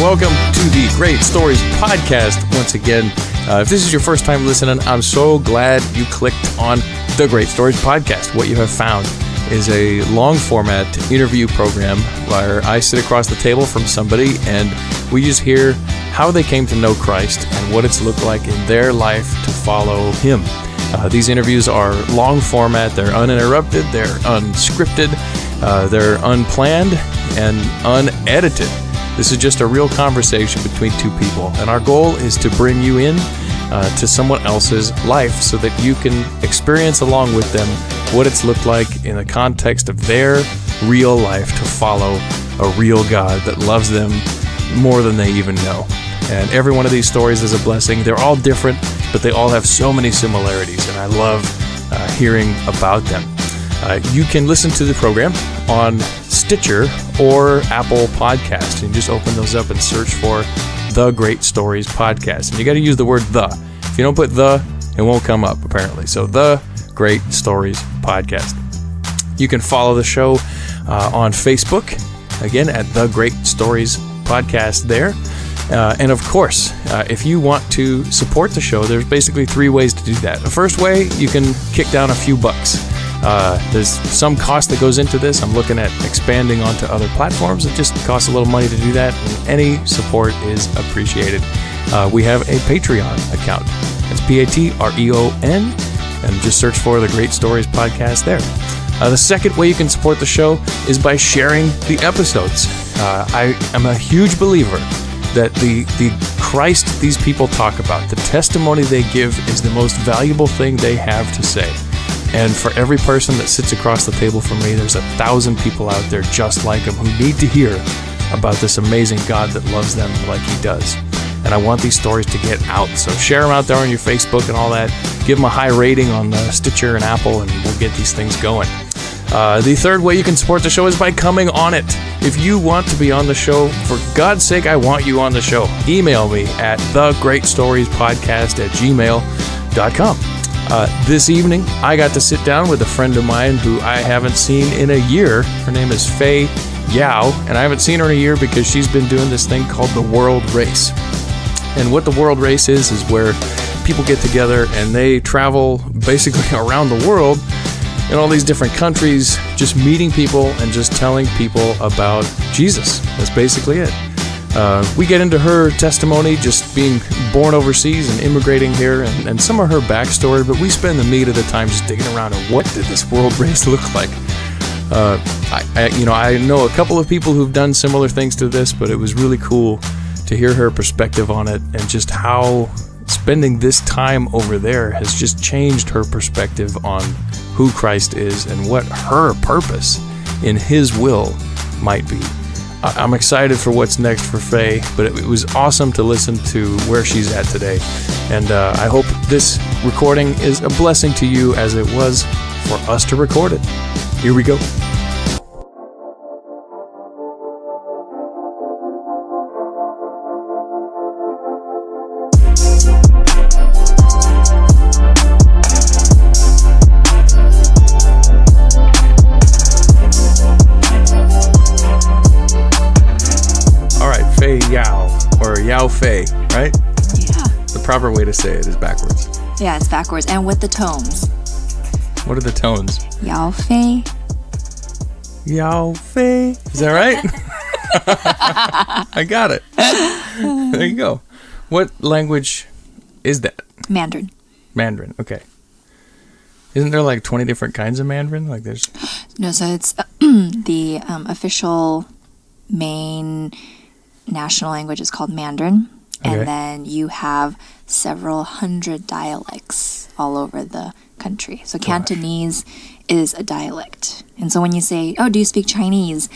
welcome to the Great Stories Podcast once again. If this is your first time listening, I'm so glad you clicked on the Great Stories Podcast. What you have found is a long-format interview program where I sit across the table from somebody and we just hear how they came to know Christ and what it's looked like in their life to follow Him. These interviews are long format, they're uninterrupted, they're unscripted, they're unplanned, and unedited. This is just a real conversation between two people, and our goal is to bring you in to someone else's life so that you can experience along with them what it's looked like in the context of their real life to follow a real God that loves them more than they even know. And every one of these stories is a blessing. They're all different, but they all have so many similarities, and I love hearing about them. You can listen to the program on Stitcher or Apple Podcasts. You can just open those up and search for The Great Stories Podcast. And you got to use the word the. If you don't put the, it won't come up, apparently. So The Great Stories Podcast. You can follow the show on Facebook, again, at The Great Stories Podcast there. And of course, if you want to support the show, there's basically three ways to do that. The first way, you can kick down a few bucks. There's some cost that goes into this. I'm looking at expanding onto other platforms. It just costs a little money to do that, and any support is appreciated. We have a Patreon account. It's Patreon, and just search for the Great Stories Podcast there. The second way you can support the show is by sharing the episodes. I am a huge believer that the Christ these people talk about, the testimony they give, is the most valuable thing they have to say. And for every person that sits across the table from me, there's 1,000 people out there just like them who need to hear about this amazing God that loves them like He does. And I want these stories to get out. So share them out there on your Facebook and all that. Give them a high rating on the Stitcher and Apple, and we'll get these things going. The third way you can support the show is by coming on it. If you want to be on the show, for God's sake, I want you on the show. Email me at thegreatstoriespodcast@gmail.com. This evening, I got to sit down with a friend of mine who I haven't seen in a year. Her name is Fei Yao, and I haven't seen her in a year because she's been doing this thing called the World Race. And what the World Race is where people get together and they travel basically around the world in all these different countries, just meeting people and just telling people about Jesus. That's basically it. We get into her testimony, just being born overseas and immigrating here, and some of her backstory, but we spend the meat of the time just digging around at what did this world race look like. I know a couple of people who've done similar things to this, but it was really cool to hear her perspective on it and just how spending this time over there has just changed her perspective on who Christ is and what her purpose in His will might be. I'm excited for what's next for Faye, but it was awesome to listen to where she's at today. And I hope this recording is a blessing to you as it was for us to record it. Here we go. Fei Yao, or Yao Fei, right? Yeah. The proper way to say it is backwards. Yeah, it's backwards, and with the tones. What are the tones? Yao Fei. Yao Fei. Is that right? I got it. There you go. What language is that? Mandarin. Mandarin, okay. Isn't there like 20 different kinds of Mandarin? Like there's... No, so it's the official main national language is called Mandarin, okay. And then you have several hundred dialects all over the country. So Cantonese is a dialect. And so when you say, oh, do you speak Chinese?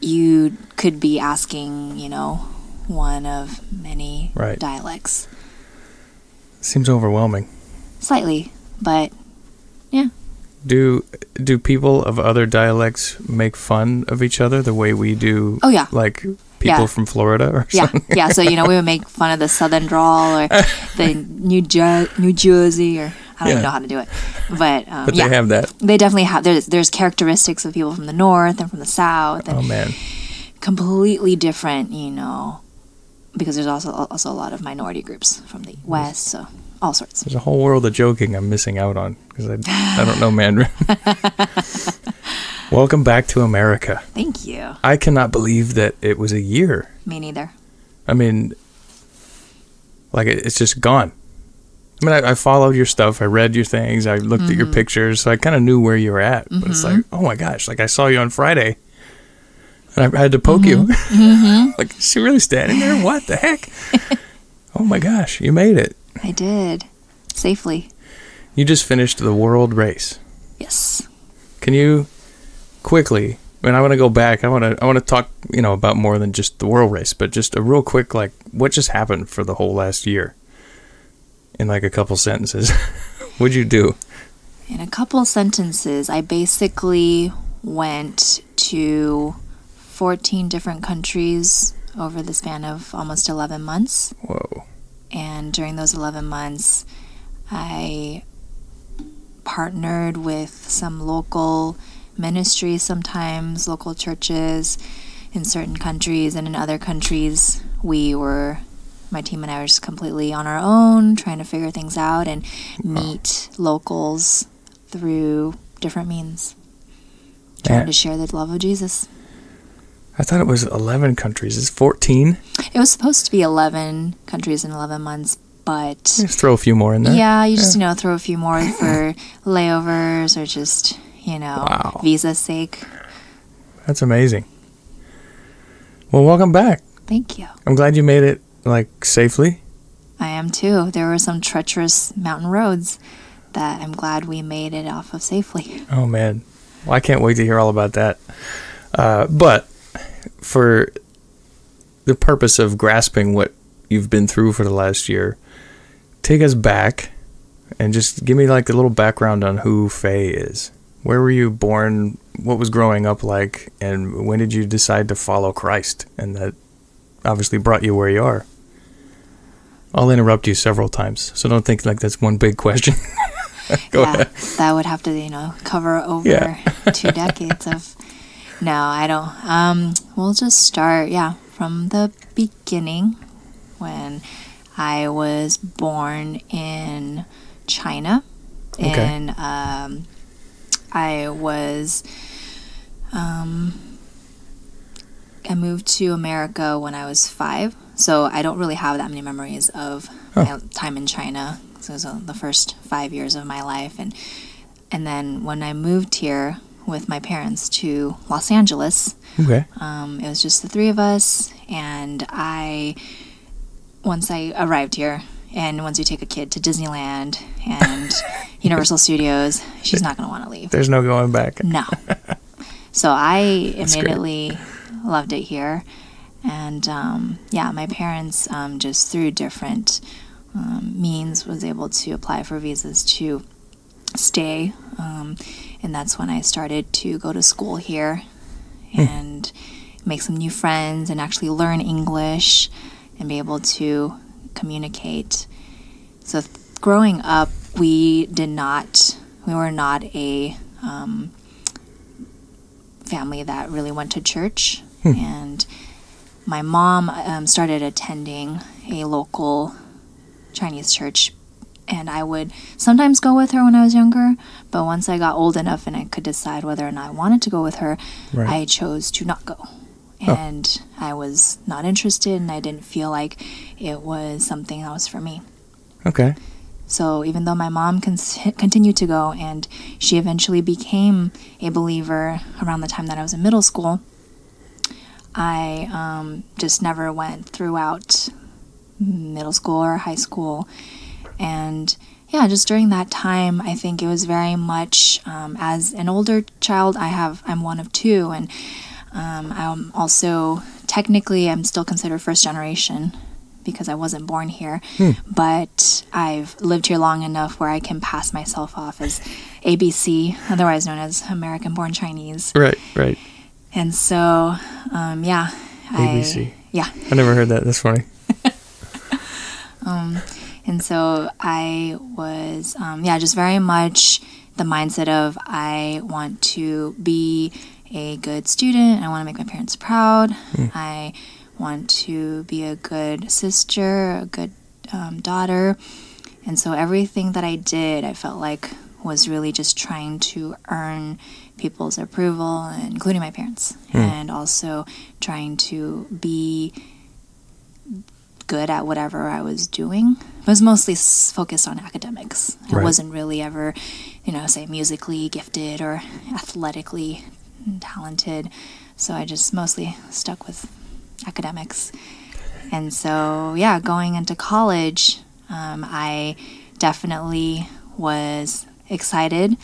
You could be asking, one of many dialects. Seems overwhelming. Slightly, but yeah. Do people of other dialects make fun of each other the way we do? Oh, yeah. Like people from Florida or something? Yeah. So, we would make fun of the Southern drawl or the New Jersey, or I don't even know how to do it. But they have that. They definitely have. There's characteristics of people from the North and from the South. And oh, man. Completely different, because there's also a lot of minority groups from the West, so all sorts. There's a whole world of joking I'm missing out on because I don't know Mandarin. Welcome back to America. Thank you. I cannot believe that it was a year. Me neither. I mean, like it's just gone. I mean, I followed your stuff. I read your things. I looked at your pictures, so I kind of knew where you were at. But it's like, oh my gosh, like I saw you on Friday, and I had to poke you. Like, is she really standing there? What the heck? Oh my gosh, you made it. I did. Safely. You just finished the world race. Yes. Can you quickly, I want to go back. I want to talk, about more than just the world race, but just a real quick, like, what just happened for the whole last year? In like a couple sentences. What'd you do? In a couple sentences, I basically went to 14 different countries over the span of almost 11 months. Whoa. And during those 11 months, I partnered with some local ministries, sometimes local churches in certain countries, and in other countries my team and I were just completely on our own, trying to figure things out and meet locals through different means, trying to share the love of Jesus. I thought it was 11 countries. It's 14? It was supposed to be 11 countries in 11 months, but... Just throw a few more in there. Yeah, you just, throw a few more for layovers or just, Wow. visa's sake. That's amazing. Well, welcome back. Thank you. I'm glad you made it, safely. I am too. There were some treacherous mountain roads that I'm glad we made it off of safely. Oh, man. Well, I can't wait to hear all about that. But for the purpose of grasping what you've been through for the last year, take us back and just give me a little background on who Fei is. Where were you born? What was growing up like? And when did you decide to follow Christ? And that obviously brought you where you are. I'll interrupt you several times, so don't think that's one big question. Go ahead. That would have to, cover over 2 decades of... No, I don't. We'll just start, from the beginning when I was born in China. Okay. And I moved to America when I was 5, so I don't really have that many memories of my time in China. So it was the first 5 years of my life, and then when I moved here with my parents to Los Angeles, okay, it was just the 3 of us, and once I arrived here, and once you take a kid to Disneyland and Universal Studios, she's not going to want to leave. There's no going back. No. So I immediately loved it here. And, my parents, just through different means, was able to apply for visas to stay. And that's when I started to go to school here and make some new friends and actually learn English and be able to communicate. So growing up, we were not a family that really went to church. And my mom started attending a local Chinese church, and I would sometimes go with her when I was younger, but once I got old enough and I could decide whether or not I wanted to go with her, I chose to not go. And I was not interested, and I didn't feel like it was something that was for me. Okay. So even though my mom continued to go, and she eventually became a believer around the time that I was in middle school, I just never went throughout middle school or high school. And just during that time, I think it was very much, as an older child, I'm one of 2, and I'm also, technically, I'm still considered first generation because I wasn't born here, but I've lived here long enough where I can pass myself off as ABC, otherwise known as American Born Chinese. Right. And so, ABC. I never heard that. That's funny. And so I was, just very much the mindset of I want to be a good student. I want to make my parents proud. I want to be a good sister, a good daughter. And so everything that I did, I felt like was really just trying to earn people's approval, including my parents, and also trying to be good at whatever I was doing. I was mostly focused on academics. I wasn't really ever, say musically gifted or athletically talented. So I just mostly stuck with academics. And so, yeah, going into college, I definitely was excited,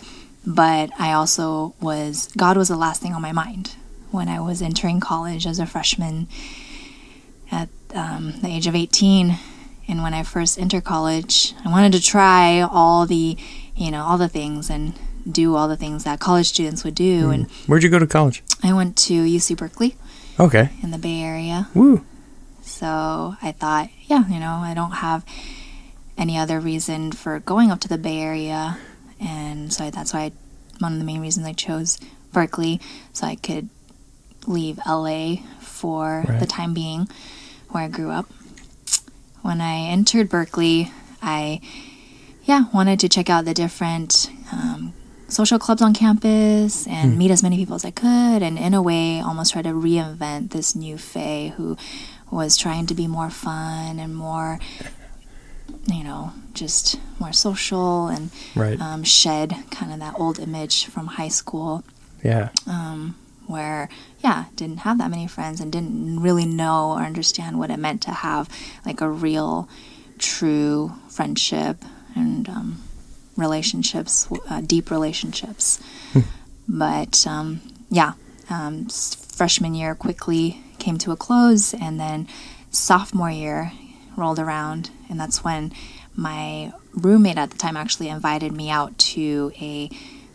but I also God was the last thing on my mind when I was entering college as a freshman at the age of 18. And when I first entered college, I wanted to try all the things and do all the things that college students would do. And where'd you go to college? I went to UC Berkeley. Okay. In the Bay Area. Woo. So I thought, I don't have any other reason for going up to the Bay Area. And so that's why one of the main reasons I chose Berkeley, so I could leave LA for the time being, where I grew up. When I entered Berkeley, I wanted to check out the different social clubs on campus and meet as many people as I could, and in a way almost try to reinvent this new Fei who was trying to be more fun and more, just more social and shed kind of that old image from high school. Yeah. Where, didn't have that many friends and didn't really know or understand what it meant to have like a real, true friendship and relationships, deep relationships. But, freshman year quickly came to a close, and then sophomore year rolled around, and that's when my roommate at the time actually invited me out to a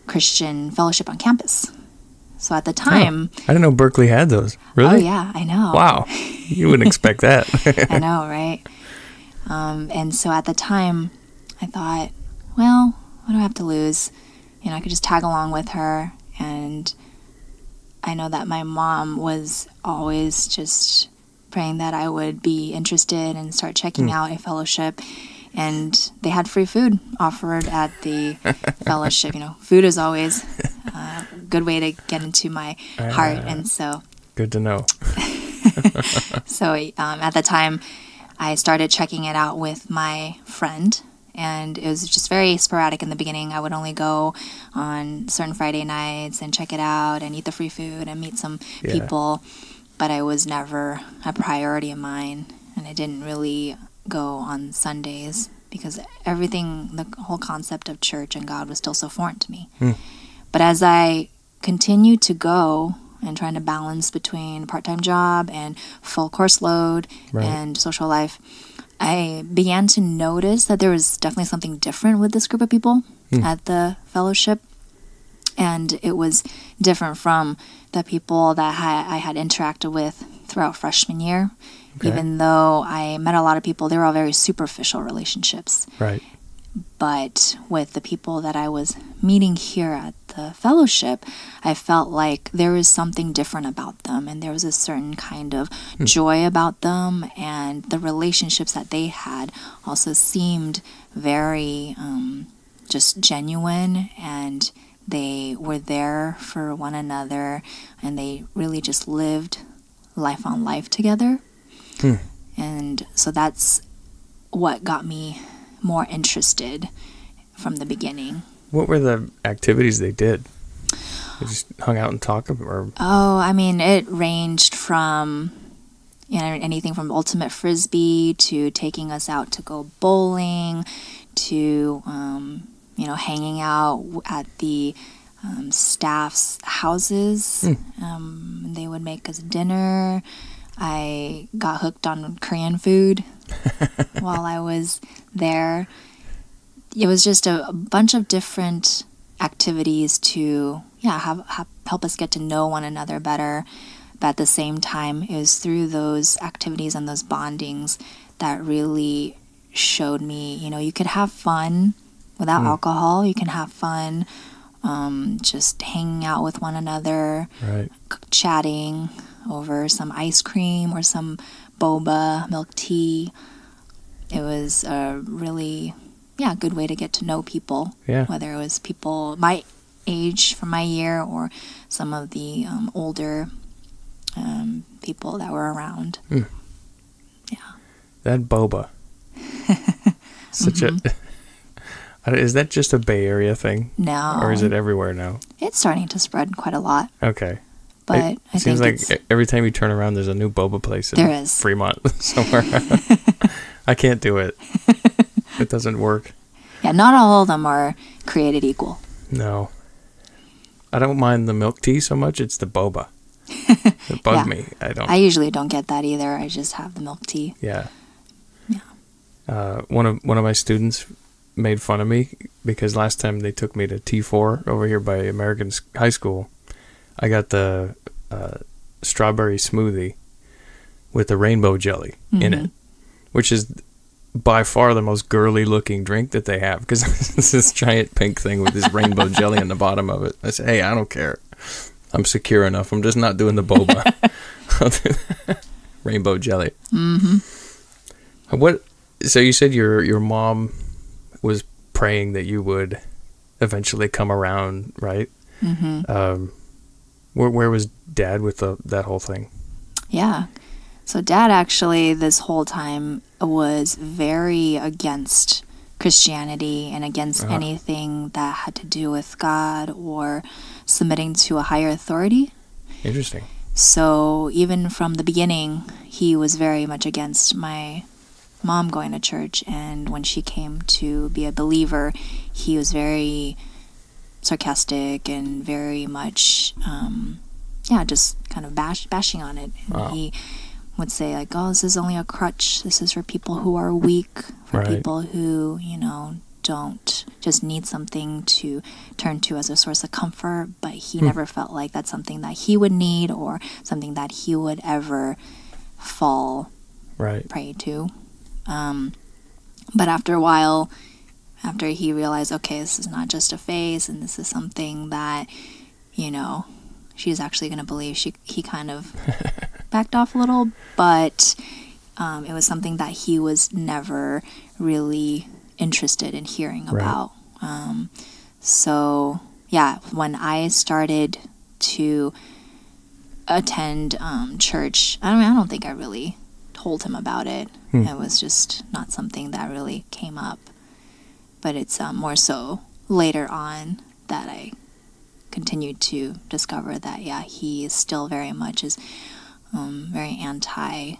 Christian fellowship on campus. So at the time... I didn't know Berkeley had those. Really? Oh, yeah, I know. Wow. You wouldn't expect that. I know, right? And so at the time, I thought, well, what do I have to lose? I could just tag along with her. And I know that my mom was always just praying that I would be interested and start checking out a fellowship. And they had free food offered at the fellowship. Food is always a good way to get into my heart. And so... Good to know. So at the time, I started checking it out with my friend. And it was just very sporadic in the beginning. I would only go on certain Friday nights and check it out and eat the free food and meet some people. But I was never a priority of mine. And I didn't really go on Sundays because the whole concept of church and God was still so foreign to me. But as I continued to go and trying to balance between part-time job and full course load and social life, I began to notice that there was definitely something different with this group of people at the fellowship. And it was different from the people that I had interacted with throughout freshman year. Okay. Even though I met a lot of people, they were all very superficial relationships. Right. But with the people that I was meeting here at the fellowship, I felt like there was something different about them, and there was a certain kind of joy about them, and the relationships that they had also seemed very just genuine, and they were there for one another, and they really just lived life on life together. And so that's what got me more interested from the beginning. What were the activities they did? They just hung out and talked? Or? Oh, I mean, it ranged from anything from ultimate frisbee to taking us out to go bowling to hanging out at the staff's houses. They would make us dinner. I got hooked on Korean food while I was there. It was just a bunch of different activities to help us get to know one another better. But at the same time, it was through those activities and those bondings that really showed me, you could have fun without alcohol. You can have fun just hanging out with one another, chatting, over some ice cream or some boba, milk tea. It was a really, good way to get to know people. Yeah. Whether it was people my age, from my year, or some of the older people that were around. Mm. Yeah. That boba. Such is that just a Bay Area thing? No. Or is it everywhere now? It's starting to spread quite a lot. Okay. But I think seems like every time you turn around, there's a new boba place in Fremont somewhere. I can't do it. It doesn't work. Yeah, not all of them are created equal. No. I don't mind the milk tea so much. It's the boba. It bugs me. I usually don't get that either. I just have the milk tea. Yeah. Yeah. One of my students made fun of me because last time they took me to T4 over here by American High School, I got the strawberry smoothie with the rainbow jelly in it, which is by far the most girly looking drink that they have, because it's this giant pink thing with this rainbow jelly on the bottom of it. I said, hey, I don't care. I'm secure enough. I'm just not doing the boba. Rainbow jelly. Mm-hmm. So you said your mom was praying that you would eventually come around, right? Mm-hmm. Where was Dad with that whole thing? Yeah. So Dad actually this whole time was very against Christianity and against anything that had to do with God or submitting to a higher authority. Interesting. So even from the beginning, he was very much against my mom going to church, and when she came to be a believer, he was very sarcastic and very much just kind of bashing on it. And he would say like, oh, this is only a crutch, this is for people who are weak, for people who don't just need something to turn to as a source of comfort. But he never felt like that's something that he would need or something that he would ever fall prey to. But after a while, after he realized, okay, this is not just a phase and this is something that, she's actually going to believe, he kind of backed off a little, but it was something that he was never really interested in hearing about. So, when I started to attend church, I don't think I really told him about it. It was just not something that really came up. But it's more so later on that I continued to discover that, he is still very much is very anti.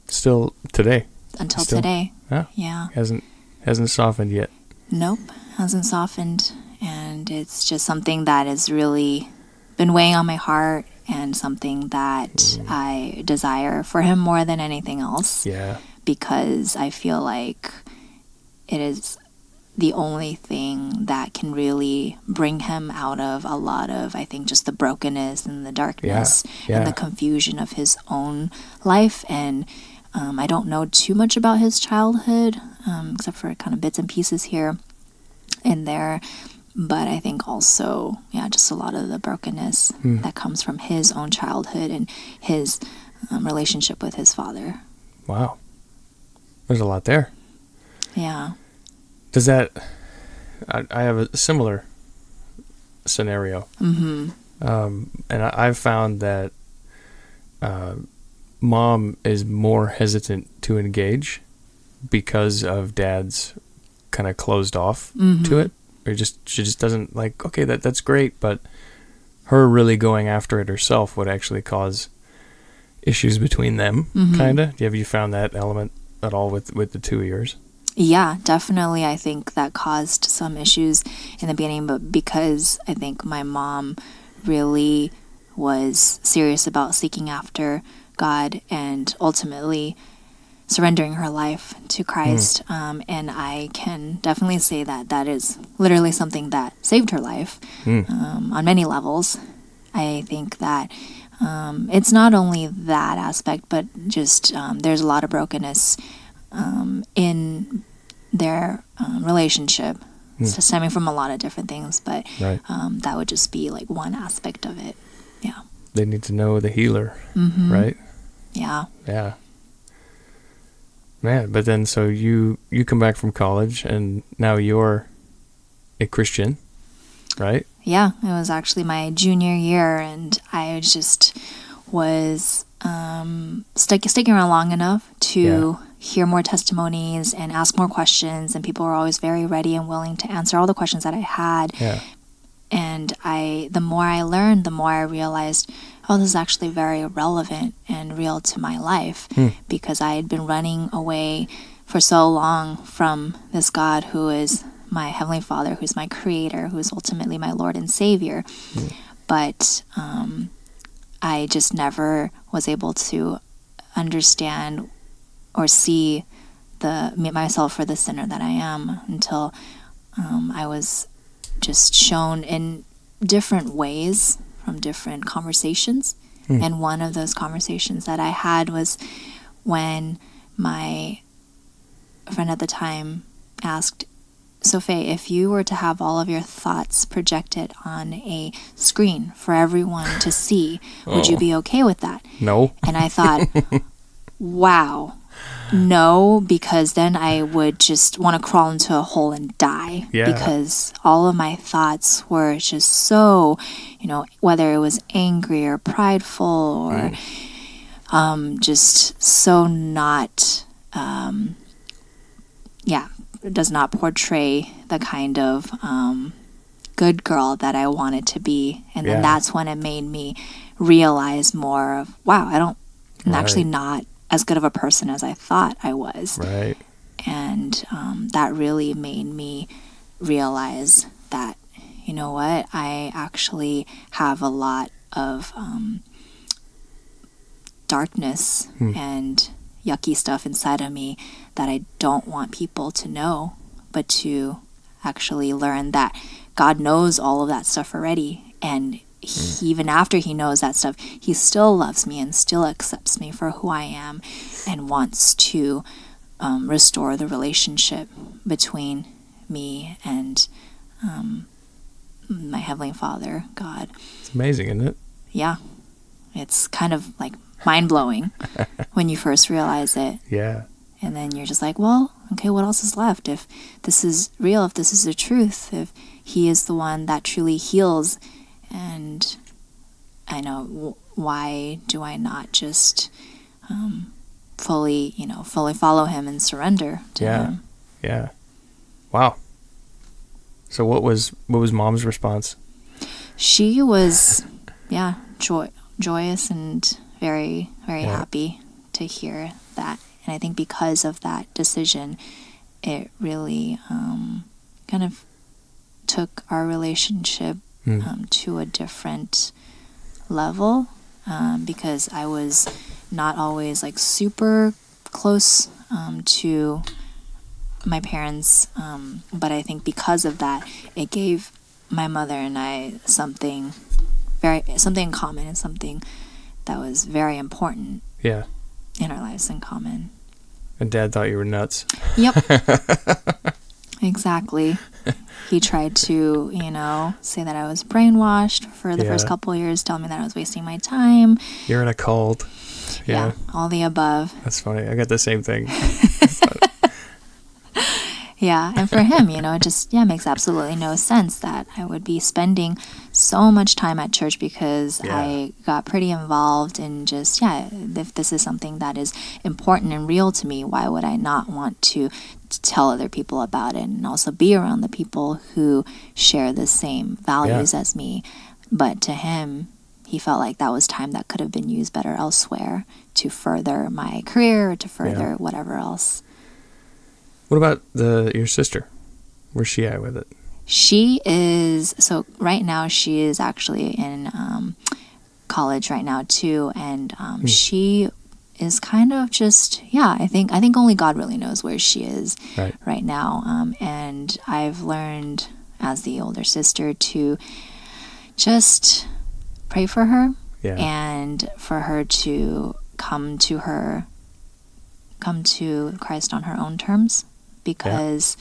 Still today. Until today. Yeah. Hasn't softened yet. Nope, hasn't softened. And it's just something that has really been weighing on my heart, and something that I desire for him more than anything else. Yeah. Because I feel like it is the only thing that can really bring him out of a lot of, I think, just the brokenness and the darkness and the confusion of his own life. And I don't know too much about his childhood, except for kind of bits and pieces here and there. But I think also, just a lot of the brokenness that comes from his own childhood and his relationship with his father. Wow. There's a lot there. Yeah. Does that... I have a similar scenario. Mm-hmm. And I've found that Mom is more hesitant to engage because of Dad's kind of closed off to it. Or she just doesn't like, okay, that's great, but her really going after it herself would actually cause issues between them, kind of. Have you found that element at all with the two of yours? Yeah, definitely. I think that caused some issues in the beginning, but because I think my mom really was serious about seeking after God and ultimately surrendering her life to Christ. And I can definitely say that is literally something that saved her life on many levels. I think that it's not only that aspect, but just there's a lot of brokenness in their relationship, stemming from a lot of different things. But that would just be like one aspect of it. Yeah. They need to know the healer, right? Yeah. Yeah. Man, but then so you come back from college and now you're a Christian, right? Yeah, it was actually my junior year, and I just was sticking around long enough to hear more testimonies and ask more questions, and people were always very ready and willing to answer all the questions that I had. Yeah. And the more I learned, the more I realized, oh, this is actually very relevant and real to my life, because I had been running away for so long from this God who is my Heavenly Father, who's my Creator, who's ultimately my Lord and Savior. But I just never was able to understand or see myself for the sinner that I am until I was just shown in different ways from different conversations. And one of those conversations that I had was when my friend at the time asked, so Fei, if you were to have all of your thoughts projected on a screen for everyone to see, would you be okay with that? No. And I thought, wow, no, because then I would just want to crawl into a hole and die. Yeah. Because all of my thoughts were just so, whether it was angry or prideful or just so not, it does not portray the kind of good girl that I wanted to be. And then that's when it made me realize more of, wow, I'm actually not as good of a person as I thought I was. Right. And that really made me realize that, you know what, I actually have a lot of darkness and yucky stuff inside of me that I don't want people to know, but to actually learn that God knows all of that stuff already, and even after he knows that stuff, he still loves me and still accepts me for who I am and wants to restore the relationship between me and my Heavenly Father, God. It's amazing, isn't it? Yeah. It's kind of like mind-blowing when you first realize it. Yeah. And then you're just like, well, okay, what else is left? If this is real, if this is the truth, if he is the one that truly heals, and I know, why do I not just fully follow him and surrender to him? Yeah. Wow. So what was Mom's response? She was, joyous and very, very happy to hear that. And I think because of that decision, it really kind of took our relationship to a different level, because I was not always like super close to my parents, but I think because of that, it gave my mother and I something in common, and something that was very important in our lives in common. And Dad thought you were nuts. Yep. Exactly. He tried to, say that I was brainwashed for the first couple of years, tell me that I was wasting my time. You're in a cult. Yeah, all the above. That's funny. I got the same thing. Yeah, and for him, it just, makes absolutely no sense that I would be spending so much time at church, because I got pretty involved in just, if this is something that is important and real to me, why would I not want to tell other people about it and also be around the people who share the same values as me? But to him, he felt like that was time that could have been used better elsewhere to further my career, or to further whatever else. What about your sister? Where's she at with it? She is, so right now she is actually in college right now too, and she is kind of just, I think only God really knows where she is right now. And I've learned as the older sister to just pray for her and for her to come to Christ on her own terms, because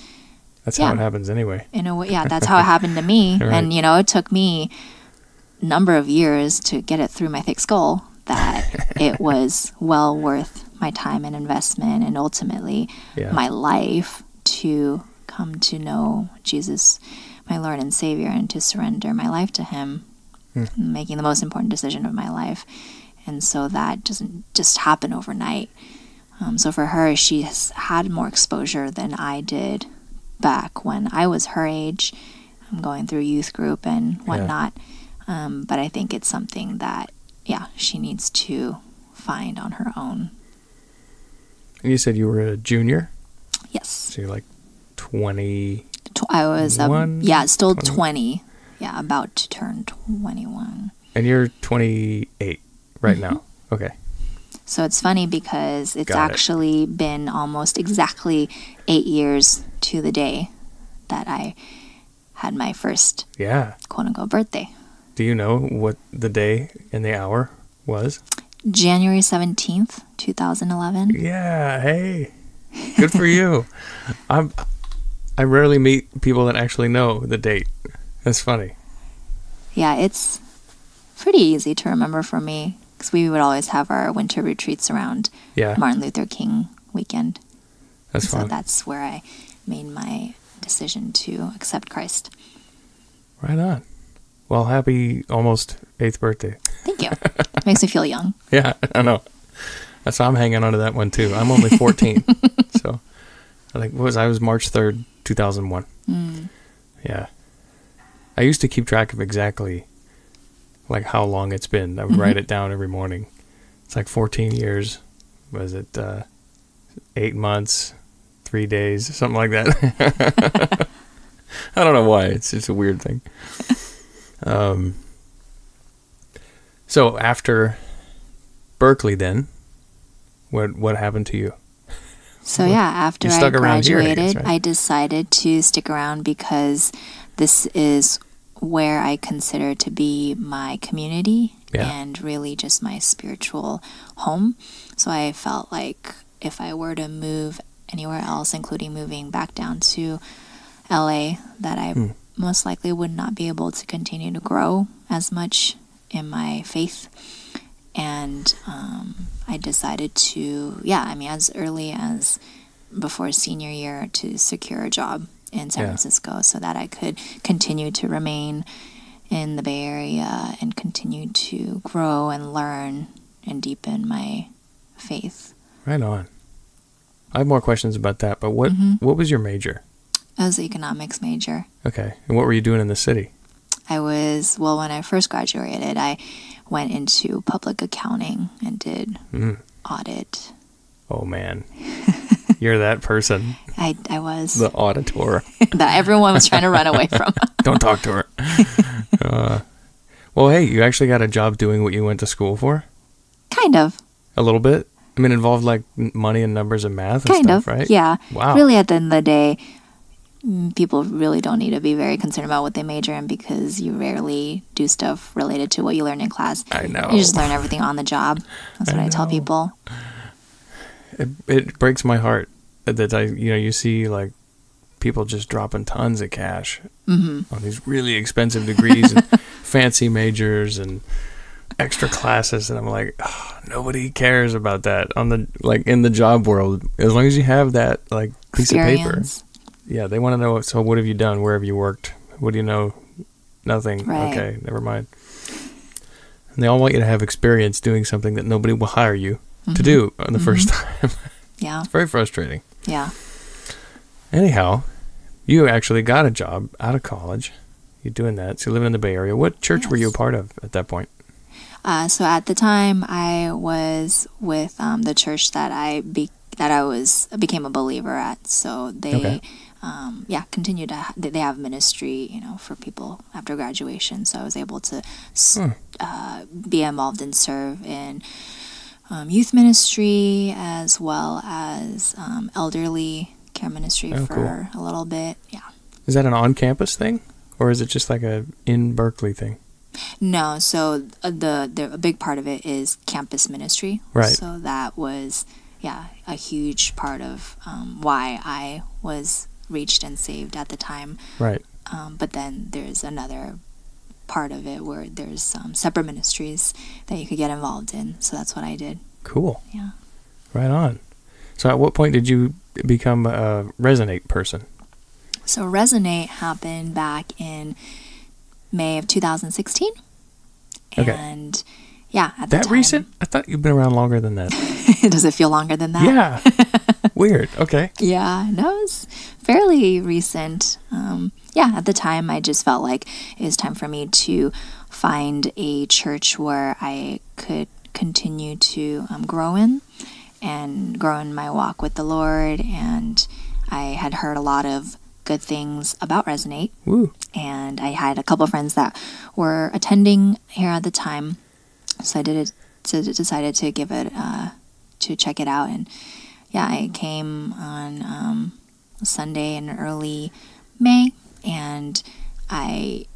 that's how it happens anyway. In a way, that's how it happened to me. Right. And it took me number of years to get it through my thick skull that it was well worth my time and investment, and ultimately my life, to come to know Jesus, my Lord and Savior, and to surrender my life to him, making the most important decision of my life. And so that doesn't just happen overnight. So for her, she has had more exposure than I did back when I was her age, going through youth group and whatnot. But I think it's something that, she needs to find on her own. And you said you were a junior? Yes. So you're like 20? I was, still 20. Yeah, about to turn 21. And you're 28 right now? Okay. So it's funny because it's actually been almost exactly 8 years to the day that I had my first quote-unquote birthday. Do you know what the day and the hour was? January 17th, 2011. Yeah, hey. Good for you. I rarely meet people that actually know the date. That's funny. Yeah, it's pretty easy to remember for me, because we would always have our winter retreats around Martin Luther King weekend. That's fun. So that's where I made my decision to accept Christ. Right on. Well, happy almost 8th birthday. Thank you. Makes me feel young. Yeah, I know. That's why I'm hanging on to that one too. I'm only 14. So I was March 3rd, 2001. Yeah. I used to keep track of exactly like how long it's been. I would write it down every morning. It's like 14 years. Was it 8 months, 3 days, something like that? I don't know why. It's just a weird thing. So after Berkeley then, what happened to you? So after I graduated, I decided to stick around because this is where I consider to be my community and really just my spiritual home. So I felt like if I were to move anywhere else, including moving back down to LA, that I most likely would not be able to continue to grow as much in my faith. And I decided to, as early as before senior year, to secure a job in San Francisco so that I could continue to remain in the Bay Area and continue to grow and learn and deepen my faith. Right on. I have more questions about that, but what was your major? I was an economics major. Okay. And what were you doing in the city? When I first graduated, I went into public accounting and did audit. Oh, man. You're that person. I was. The auditor. That everyone was trying to run away from. Don't talk to her. Well, hey, you actually got a job doing what you went to school for? Kind of. A little bit? I mean, involved like money and numbers and math and stuff, right? Yeah. Wow. Really, at the end of the day, people really don't need to be very concerned about what they major in because you rarely do stuff related to what you learn in class. I know. You just learn everything on the job. That's what I tell people. It breaks my heart that you see like people just dropping tons of cash on these really expensive degrees and fancy majors and extra classes, and I'm like, nobody cares about that in the job world. As long as you have that like piece of paper. Yeah, they want to know, so what have you done? Where have you worked? What do you know? Nothing. Right. Okay, never mind. And they all want you to have experience doing something that nobody will hire you to do on the first time. Yeah. It's very frustrating. Yeah. Anyhow, you actually got a job out of college. You're doing that. So you're living in the Bay Area. What church were you a part of at that point? So at the time, I was with the church that I became a believer at. So they... continue to they have ministry, for people after graduation. So I was able to be involved and serve in youth ministry as well as elderly care ministry for a little bit. Yeah. Is that an on-campus thing, or is it just like a in Berkeley thing? No. So a big part of it is campus ministry. Right. So that was a huge part of why I was reached and saved at the time. Right. But then there's another part of it where there's separate ministries that you could get involved in. So that's what I did. Cool. Yeah. Right on. So at what point did you become a Resonate person? So Resonate happened back in May of 2016. Okay. And yeah, at the That time. recent? I thought you'd been around longer than that. Does it feel longer than that? Yeah. Weird. Okay. Yeah, no, it was fairly recent. Yeah, at the time, I just felt like it was time for me to find a church where I could continue to grow in my walk with the Lord. And I had heard a lot of good things about Resonate. Woo. And I had a couple of friends that were attending here at the time. So I decided to give it, to check it out. And yeah, I came on Sunday in early May, and I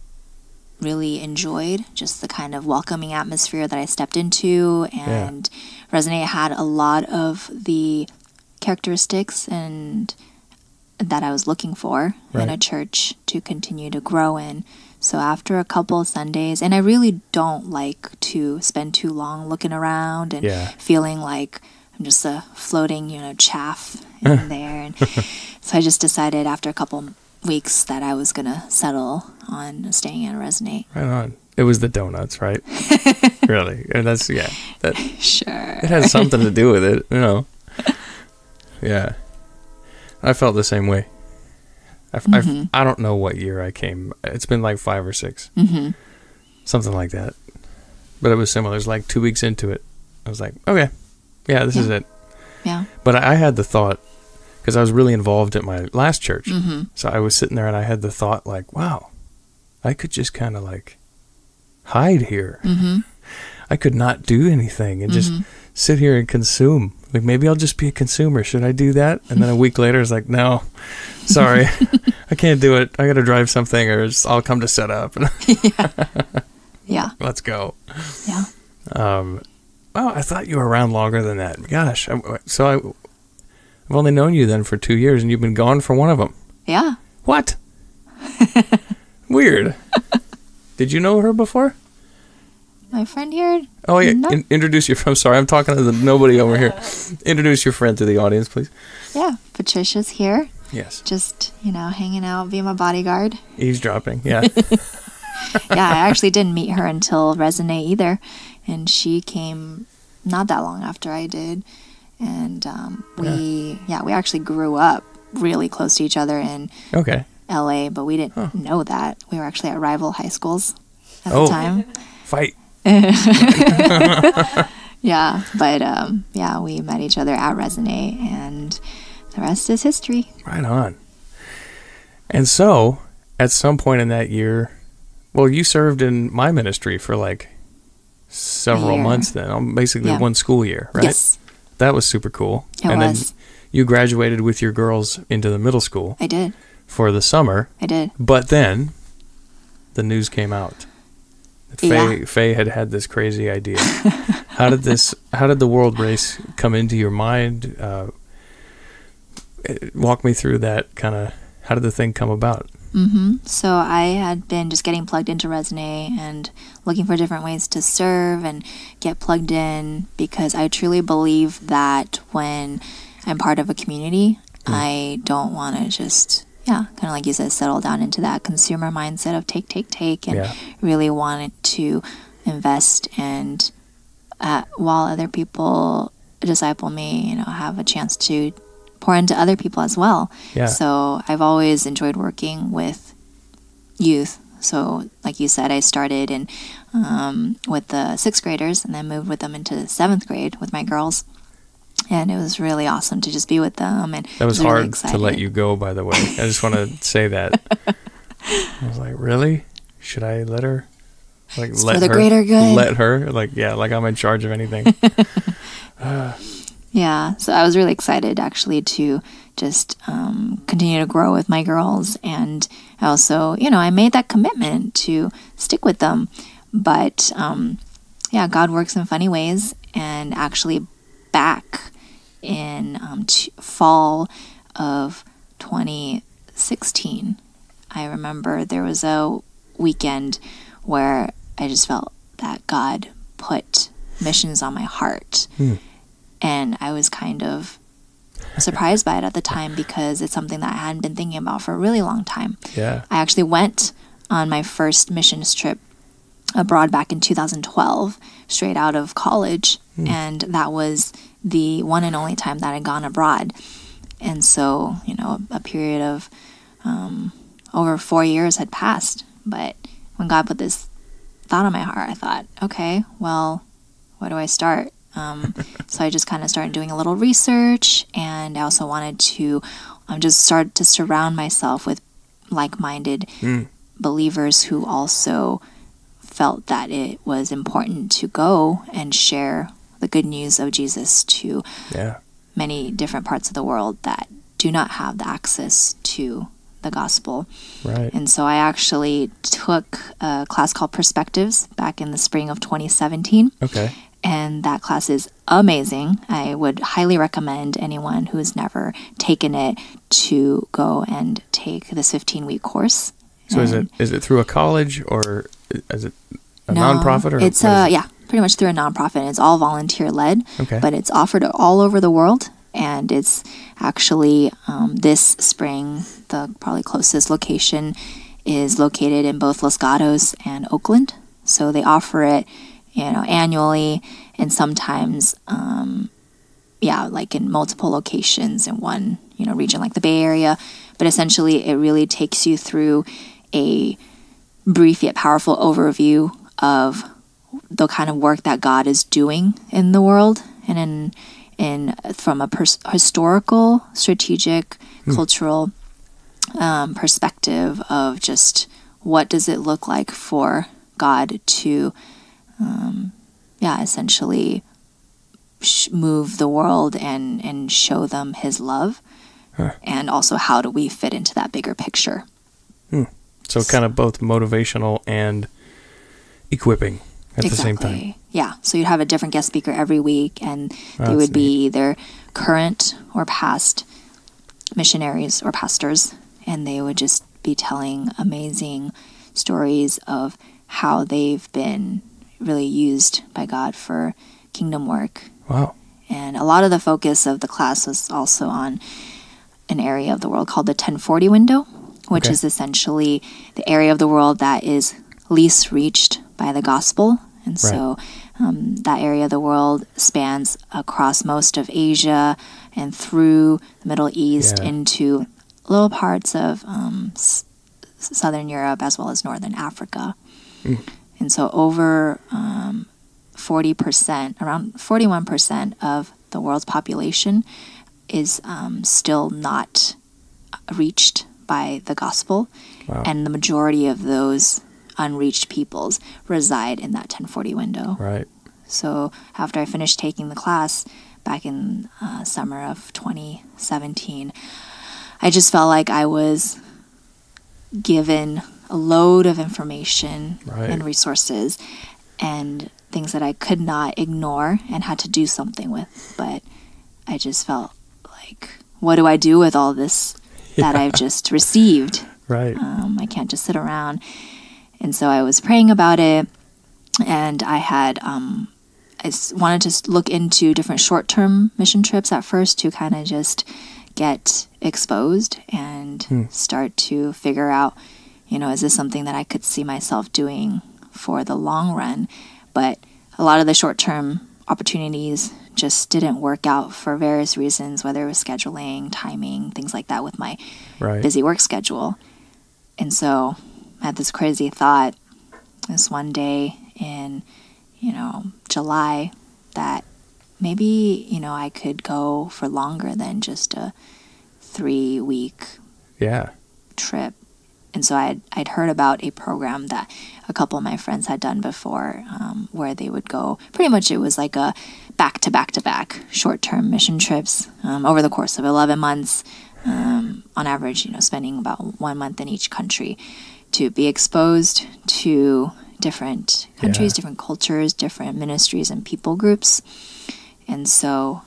really enjoyed just the kind of welcoming atmosphere that I stepped into. And Resonate had a lot of the characteristics and that I was looking for in a church to continue to grow in. So after a couple of Sundays, and I really don't like to spend too long looking around and feeling like I'm just a floating, chaff in there. And so I just decided after a couple weeks that I was going to settle on staying at Resonate. Right on. It was the donuts, right? Really? And that's, that, sure. It has something to do with it, Yeah. I felt the same way. I don't know what year I came. It's been like 5 or 6. Something like that. But it was similar. It was like 2 weeks into it. I was like, okay, this is it. Yeah. But I had the thought, because I was really involved at my last church. So I was sitting there and I had the thought like, wow, I could just kind of like hide here. I could not do anything and just sit here and consume. Like, maybe I'll just be a consumer. Should I do that? And then a week later, it's like, no, sorry, I can't do it. I got to drive something, or I'll come to set up. Yeah. Let's go. Yeah. Well, I thought you were around longer than that. Gosh. I've only known you then for 2 years, and you've been gone for one of them. Yeah. What? Weird. Did you know her before? My friend here? Oh, yeah. No. Introduce your friend. I'm sorry. I'm talking to nobody over here. Introduce your friend to the audience, please. Yeah. Patricia's here. Yes. Just, hanging out, being my bodyguard. Eavesdropping. Yeah. Yeah, I actually didn't meet her until Resonate either. And she came not that long after I did. And we actually grew up really close to each other in LA, but we didn't know that. We were actually at rival high schools at the time. Fight. Yeah, but we met each other at Resonate, and the rest is history. Right on. And so, at some point in that year, well, you served in my ministry for like several months then, basically one school year, right? Yes. That was super cool. Then you graduated with your girls into the middle school. I did. For the summer. I did. But then the news came out. Fei had this crazy idea. How did the world race come into your mind? Walk me through that kind of, how did the thing come about? So I had been just getting plugged into Resonate and looking for different ways to serve and get plugged in, because I truly believe that when I'm part of a community, I don't want to just, kind of like you said, settle down into that consumer mindset of take, and really wanted to invest and while other people disciple me, have a chance to pour into other people as well. Yeah. So I've always enjoyed working with youth. So like you said, I started with the 6th graders and then moved with them into the 7th grade with my girls. And it was really awesome to just be with them. And that was really hard excited. To let you go, by the way. I just want to say that. I was like, really? Should I let her? Like, let for the greater good. Let her? Like I'm in charge of anything. Yeah, so I was really excited actually to just continue to grow with my girls. And also, I made that commitment to stick with them. But God works in funny ways. And actually back in fall of 2016, I remember there was a weekend where I just felt that God put missions on my heart. And I was kind of surprised by it at the time because it's something that I hadn't been thinking about for a really long time. Yeah. I actually went on my first missions trip abroad back in 2012, straight out of college. And that was the one and only time that I'd gone abroad. And so, a period of over 4 years had passed. But when God put this thought on my heart, I thought, okay, well, where do I start? So I just kind of started doing a little research, and I also wanted to just start to surround myself with like-minded believers who also felt that it was important to go and share the good news of Jesus to many different parts of the world that do not have the access to the gospel. Right. And so I actually took a class called Perspectives back in the spring of 2017. Okay. And that class is amazing. I would highly recommend anyone who has never taken it to go and take this 15-week course. So is it through a college, or is it a nonprofit? Or it's pretty much through a nonprofit. And it's all volunteer-led, Okay. but it's offered all over the world. And it's actually this spring, the probably closest location is located in both Los Gatos and Oakland. So they offer it annually, and sometimes, like in multiple locations in one, region like the Bay Area. But essentially, it really takes you through a brief yet powerful overview of the kind of work that God is doing in the world, and from a historical, strategic, cultural perspective of just what does it look like for God to essentially move the world and show them his love. And also, how do we fit into that bigger picture? So kind of both motivational and equipping at the same time. Yeah. So you'd have a different guest speaker every week, and they would be either current or past missionaries or pastors, and they would just be telling amazing stories of how they've been really used by God for kingdom work. Wow. And a lot of the focus of the class was also on an area of the world called the 1040 window, which is essentially the area of the world that is least reached by the gospel. And so that area of the world spans across most of Asia and through the Middle East into little parts of Southern Europe as well as Northern Africa. And so over 40%, around 41% of the world's population is still not reached by the gospel. Wow. And the majority of those unreached peoples reside in that 1040 window. Right. So after I finished taking the class back in summer of 2017, I just felt like I was given a load of information and resources and things that I could not ignore and had to do something with. But I just felt like, what do I do with all this that I've just received? Right. I can't just sit around. And so I was praying about it, and I had I wanted to look into different short-term mission trips at first to kind of just get exposed and start to figure out, is this something that I could see myself doing for the long run? But a lot of the short-term opportunities just didn't work out for various reasons, whether it was scheduling, timing, things like that with my busy work schedule. And so I had this crazy thought this one day in, July that maybe, I could go for longer than just a 3-week trip. And so I'd heard about a program that a couple of my friends had done before, where they would go, pretty much it was like a back-to-back-to-back short-term mission trips over the course of 11 months, on average, spending about 1 month in each country to be exposed to different countries, different cultures, different ministries and people groups. And so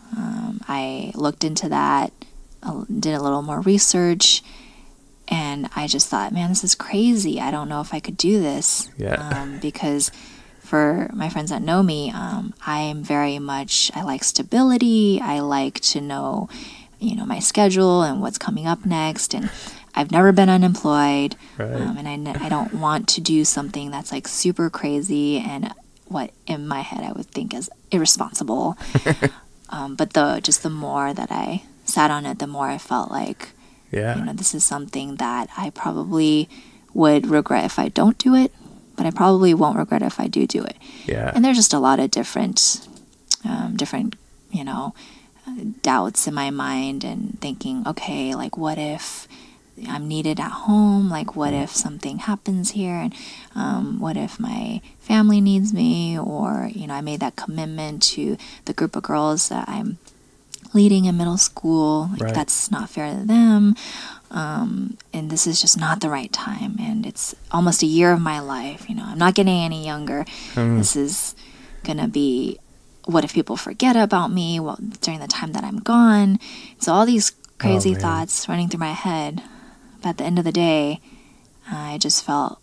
I looked into that, did a little more research, and And I just thought, man, this is crazy. I don't know if I could do this. Yeah. Because for my friends that know me, I am very much, I like stability. I like to know, my schedule and what's coming up next. And I've never been unemployed. Right. And I don't want to do something that's like super crazy and what in my head I would think is irresponsible. But the more that I sat on it, the more I felt like, this is something that I probably would regret if I don't do it, but I probably won't regret it if I do it. Yeah. And there's just a lot of different, doubts in my mind and thinking, okay, like what if I'm needed at home? Like what if something happens here? And what if my family needs me? Or, I made that commitment to the group of girls that I'm leading in middle school. Like that's not fair to them. And this is just not the right time. And it's almost a year of my life. I'm not getting any younger. This is going to be, what if people forget about me during the time that I'm gone? So all these crazy thoughts running through my head. But at the end of the day, I just felt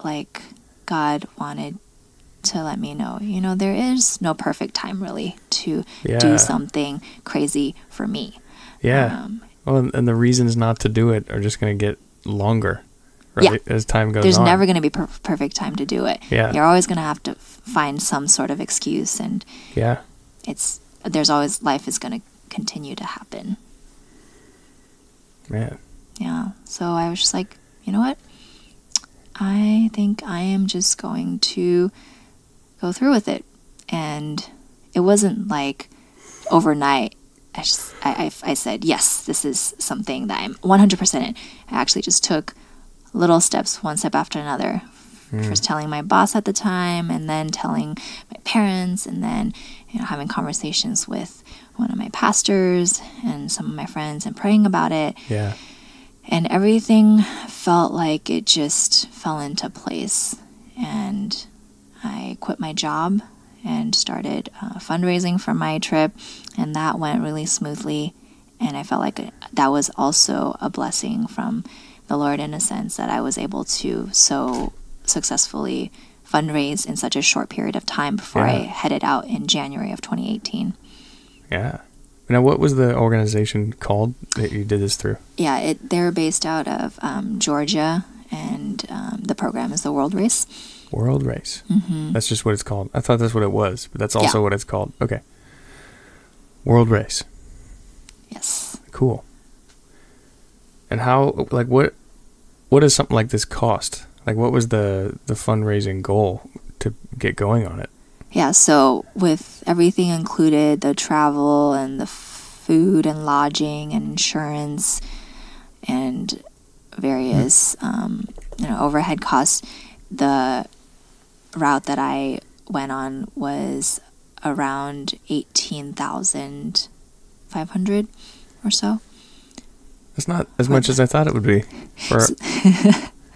like God wanted to let me know, there is no perfect time really to do something crazy for me. Yeah. And the reasons not to do it are just going to get longer, right? As time goes on. There's never going to be perfect time to do it. Yeah. You're always going to have to find some sort of excuse, and there's always, life is going to continue to happen. Man. Yeah. So I was just like, you know what? I think I am just going to go through with it. And it wasn't like overnight. I said, yes, this is something that I'm 100% in. I actually just took little steps, one step after another. First telling my boss at the time, and then telling my parents, and then having conversations with one of my pastors and some of my friends and praying about it. Yeah. And everything felt like it just fell into place. And I quit my job and started fundraising for my trip, and that went really smoothly. And I felt like that was also a blessing from the Lord, in a sense, that I was able to so successfully fundraise in such a short period of time before I headed out in January of 2018. Yeah. Now, what was the organization called that you did this through? Yeah, they're based out of Georgia, and the program is the World Race. World Race. Mm-hmm. That's just what it's called. I thought that's what it was, but that's also what it's called. Okay. World Race. Yes. Cool. And how, like, what does something like this cost? Like, what was the fundraising goal to get going on it? Yeah, so with everything included, the travel and the food and lodging and insurance and various overhead costs, the route that I went on was around $18,500 or so. That's not as much as I thought it would be.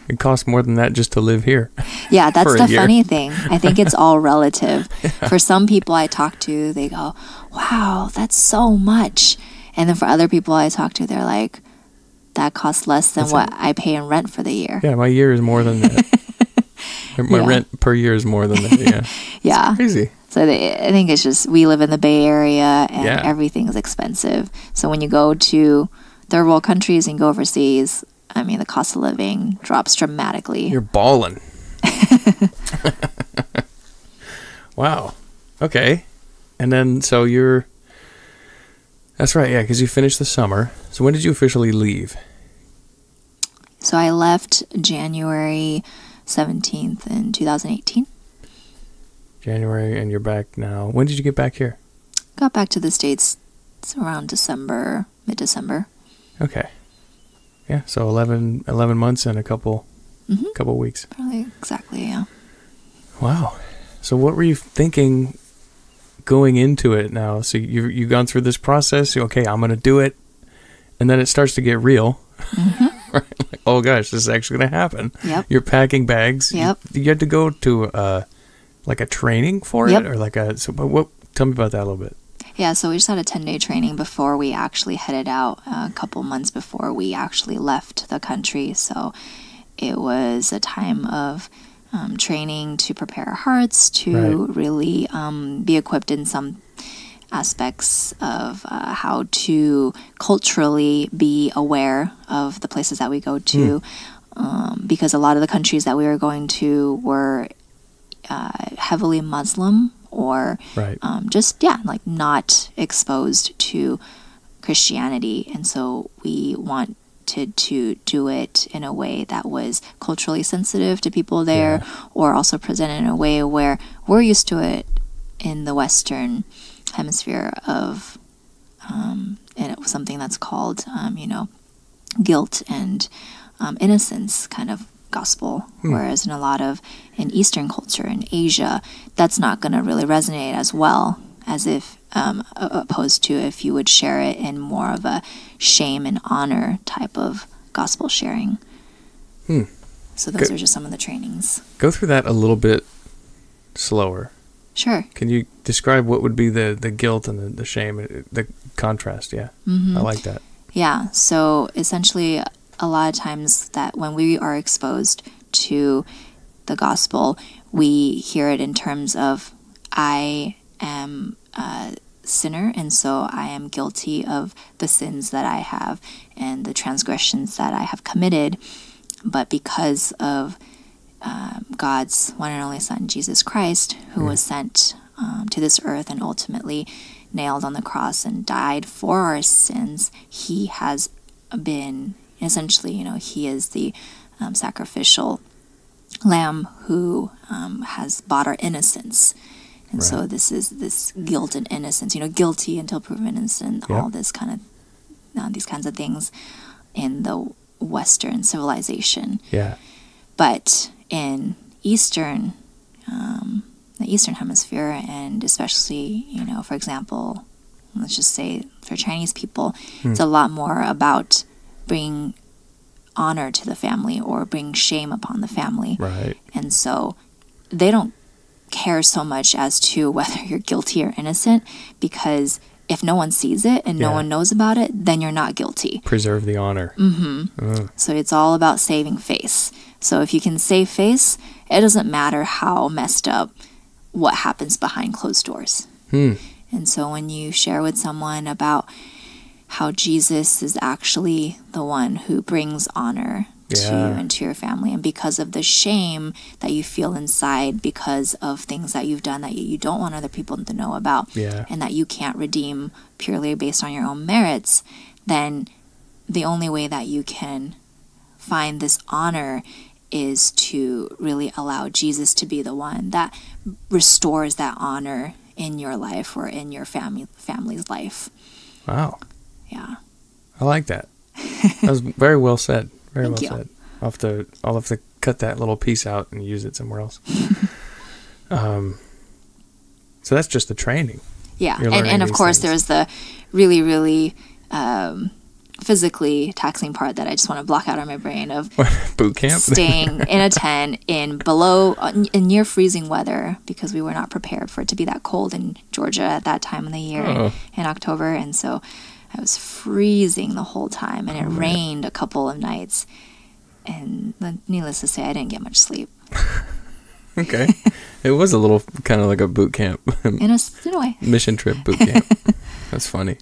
It costs more than that just to live here. Yeah, that's the funny thing. I think it's all relative. For some people I talk to, they go, wow, that's so much. And then for other people I talk to, they're like, that costs less than what I pay in rent for the year. Yeah, my year is more than that. My rent per year is more than that, yeah. Yeah. It's crazy. So I think it's just, we live in the Bay Area, and everything is expensive. So when you go to third world countries and go overseas, I mean, the cost of living drops dramatically. You're balling. Wow. Okay. And then, so that's right, yeah, because you finished the summer. So when did you officially leave? So I left January 17th in 2018. January, and you're back now. When did you get back here? Got back to the States around December, mid-December. Okay. Yeah, so 11 months and a couple weeks. Probably, exactly, yeah. Wow. So what were you thinking going into it now? So you've gone through this process. Okay, I'm going to do it. And then it starts to get real. Mm-hmm. Right? Like, oh, gosh, this is actually going to happen. Yep. You're packing bags. Yep. You had to go to like a training for it? Or like tell me about that a little bit. Yeah, so we just had a 10-day training before we actually headed out, a couple months before we actually left the country. So it was a time of training to prepare our hearts to really be equipped in some aspects of how to culturally be aware of the places that we go to, because a lot of the countries that we were going to were heavily Muslim or just like not exposed to Christianity, and so we wanted to do it in a way that was culturally sensitive to people there, or also presented in a way where we're used to it in the Western hemisphere of and it was something that's called guilt and innocence kind of gospel, whereas in Eastern culture in Asia, that's not going to really resonate as well as if opposed to if you would share it in more of a shame and honor type of gospel sharing. So those are just some of the trainings. Go through that a little bit slower. Sure. Can you describe what would be the guilt and the shame, the contrast? Yeah, I like that. Yeah, so essentially a lot of times that when we are exposed to the gospel, we hear it in terms of, I am a sinner, and so I am guilty of the sins that I have and the transgressions that I have committed. But because of God's one and only Son, Jesus Christ, who was sent to this earth and ultimately nailed on the cross and died for our sins, he has been essentially, he is the sacrificial lamb who has bought our innocence. And so this is this guilt and innocence, guilty until proven innocent, all this kind of, these kinds of things in the Western civilization. Yeah. But in the Eastern Hemisphere, and especially, for example, let's just say for Chinese people, it's a lot more about bring honor to the family or bring shame upon the family. Right. And so they don't care so much as to whether you're guilty or innocent, because if no one sees it and no one knows about it, then you're not guilty. Preserve the honor. So it's all about saving face. So if you can save face, it doesn't matter how messed up what happens behind closed doors. And so when you share with someone about how Jesus is actually the one who brings honor to you and to your family, and because of the shame that you feel inside because of things that you've done that you don't want other people to know about, and that you can't redeem purely based on your own merits, then the only way that you can find this honor is to really allow Jesus to be the one that restores that honor in your life or in your family's life. Wow. Yeah. I like that. That was very well said. Very Thank well you. said. I'll have to cut that little piece out and use it somewhere else. So that's just the training. Yeah. And of course, there's the really, really physically taxing part that I just want to block out of my brain of boot camp, staying in a tent in near freezing weather, because we were not prepared for it to be that cold in Georgia at that time of the year in October. And so I was freezing the whole time, and it rained a couple of nights, and needless to say, I didn't get much sleep. Okay. It was a little kind of like a boot camp. In a way. Mission trip boot camp. That's funny.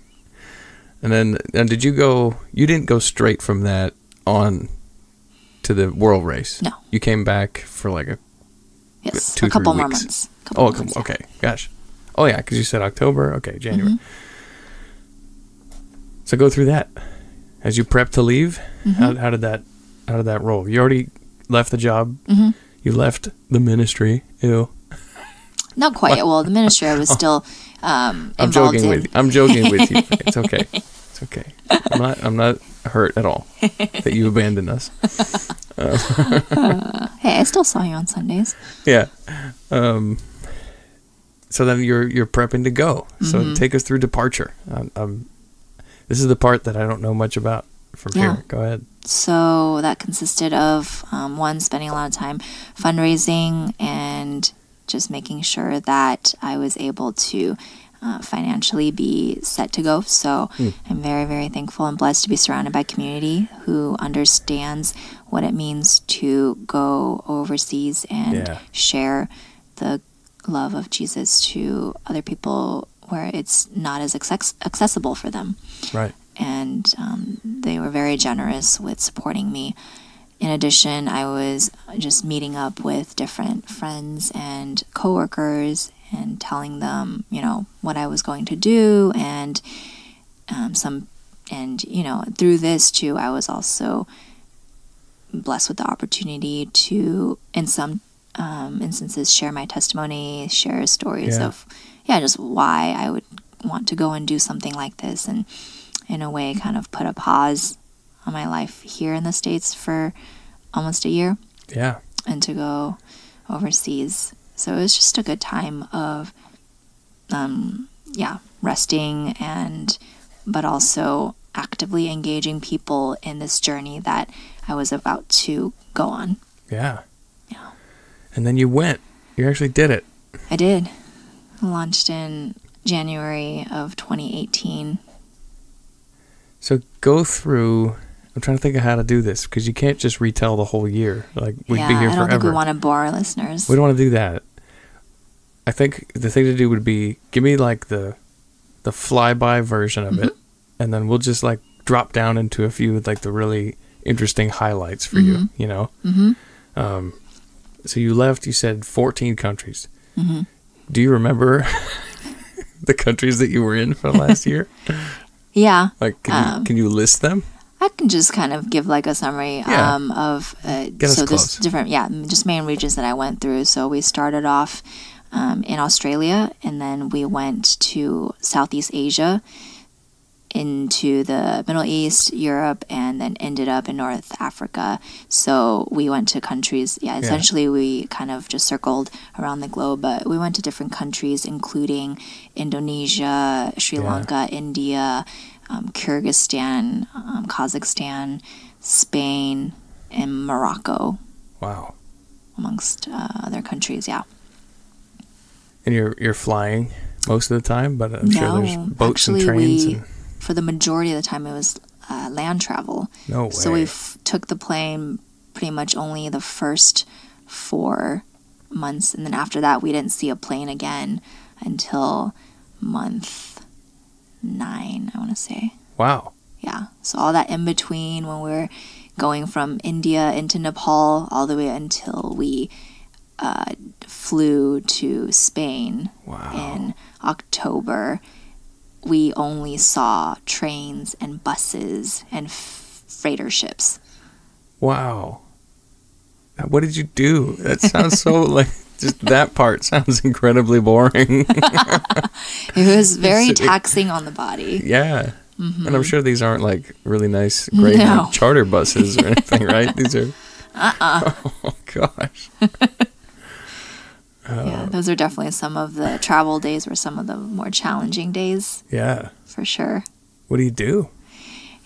And then you didn't go straight from that on to the world race. No. You came back for like a couple more months. Okay. Gosh. Oh yeah, because you said October. Okay, January. So go through that. As you prep to leave, how did that roll? You already left the job. You left the ministry. Ew. Not quite. Well, the ministry I was still I'm joking with you. I'm joking with you. It's okay. It's okay. I'm not hurt at all that you abandoned us. Hey, I still saw you on Sundays. Yeah. So then you're prepping to go. So take us through departure. This is the part that I don't know much about from here. Go ahead. So that consisted of spending a lot of time fundraising and just making sure that I was able to financially be set to go. So I'm very, very thankful and blessed to be surrounded by community who understands what it means to go overseas and share the love of Jesus to other people where it's not as accessible for them. Right. And they were very generous with supporting me. In addition, I was just meeting up with different friends and coworkers and telling them, what I was going to do, and through this too, I was also blessed with the opportunity to, in some instances, share my testimony, share stories of, just why I would want to go and do something like this, and in a way kind of put a pause on my life here in the States for almost a year. Yeah. And to go overseas. So it was just a good time of, resting but also actively engaging people in this journey that I was about to go on. Yeah. Yeah. And then you went. You actually did it. I did. I launched in January of 2018. So go through. I'm trying to think of how to do this, because you can't just retell the whole year. Like, we'd be here forever. I don't think we want to bore our listeners. We don't want to do that. I think the thing to do would be, give me like the flyby version of it, and then we'll just like drop down into a few like the really interesting highlights for you, So you left, you said 14 countries. Do you remember the countries that you were in for the last year? Yeah. Like, can you list them? I can just kind of give like a summary of there's different just main regions that I went through. So we started off in Australia, and then we went to Southeast Asia, into the Middle East, Europe, and then ended up in North Africa. So we went to countries, essentially we kind of just circled around the globe, but we went to different countries, including Indonesia, Sri Lanka, India, Kyrgyzstan, Kazakhstan, Spain, and Morocco. Wow. Amongst other countries, And you're flying most of the time, but I'm sure there's boats and trains. For the majority of the time, it was land travel. No way. So we took the plane pretty much only the first 4 months, and then after that, we didn't see a plane again until month 9, I want to say. Wow. Yeah. So all that in between, when we were going from India into Nepal, all the way until we flew to Spain in October, we only saw trains and buses and freighter ships. Wow. What did you do? That sounds so like, just that part sounds incredibly boring. It was very taxing on the body. Yeah. And I'm sure these aren't like really nice, great charter buses or anything, right? These are... Oh, gosh. Yeah, those are definitely some of the travel days, were some of the more challenging days. Yeah. For sure. What do?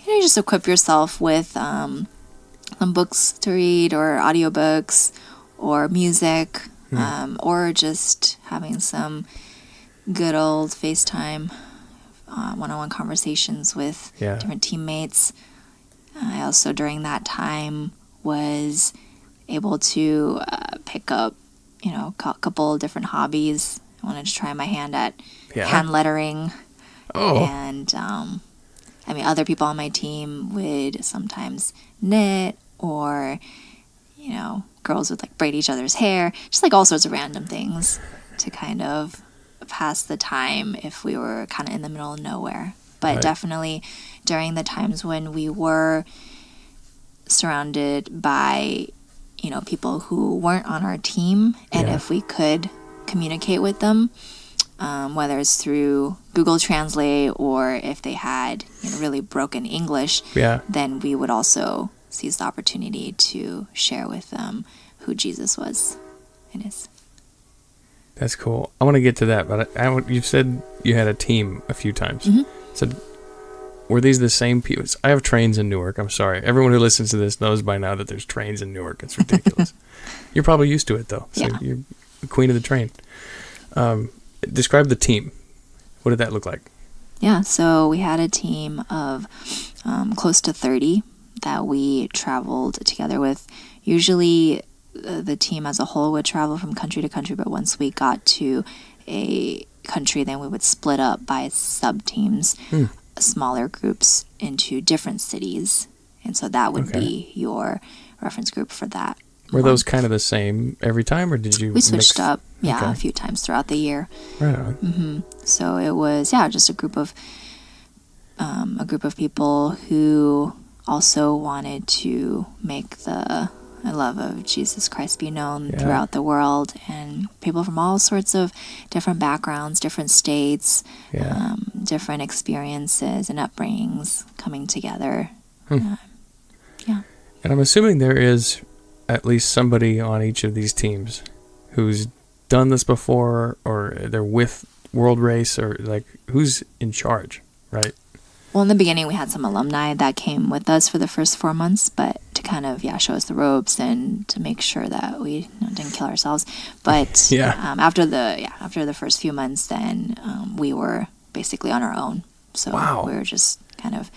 You just equip yourself with some books to read, or audiobooks, or music, or just having some good old FaceTime one-on-one conversations with different teammates. I also, during that time, was able to pick up a couple different hobbies. I wanted to try my hand at hand lettering. Oh. And, other people on my team would sometimes knit, or, girls would like braid each other's hair. Just like all sorts of random things to kind of pass the time if we were kind of in the middle of nowhere. But definitely during the times when we were surrounded by people who weren't on our team, and if we could communicate with them, whether it's through Google Translate, or if they had really broken English, then we would also seize the opportunity to share with them who Jesus was and is. That's cool. I want to get to that, but you've said you had a team a few times. So were these the same people? I have trains in Newark. I'm sorry. Everyone who listens to this knows by now that there's trains in Newark. It's ridiculous. You're probably used to it, though. So you're the queen of the train. Describe the team. What did that look like? Yeah, so we had a team of close to 30 that we traveled together with. Usually the team as a whole would travel from country to country, but once we got to a country, then we would split up by sub-teams, smaller groups into different cities. And so that would be your reference group for that. Were those kind of the same every time, or did you We switched up, Okay. a few times throughout the year. Right on. So it was, just a group of people who also wanted to make the love of Jesus Christ be known throughout the world, and people from all sorts of different backgrounds, different states, different experiences and upbringings coming together. And I'm assuming there is at least somebody on each of these teams who's done this before, or they're with World Race, or like who's in charge, right? Well, in the beginning, we had some alumni that came with us for the first 4 months, but to kind of, show us the ropes and to make sure that we didn't kill ourselves. But after the first few months, then we were basically on our own. So we were just kind of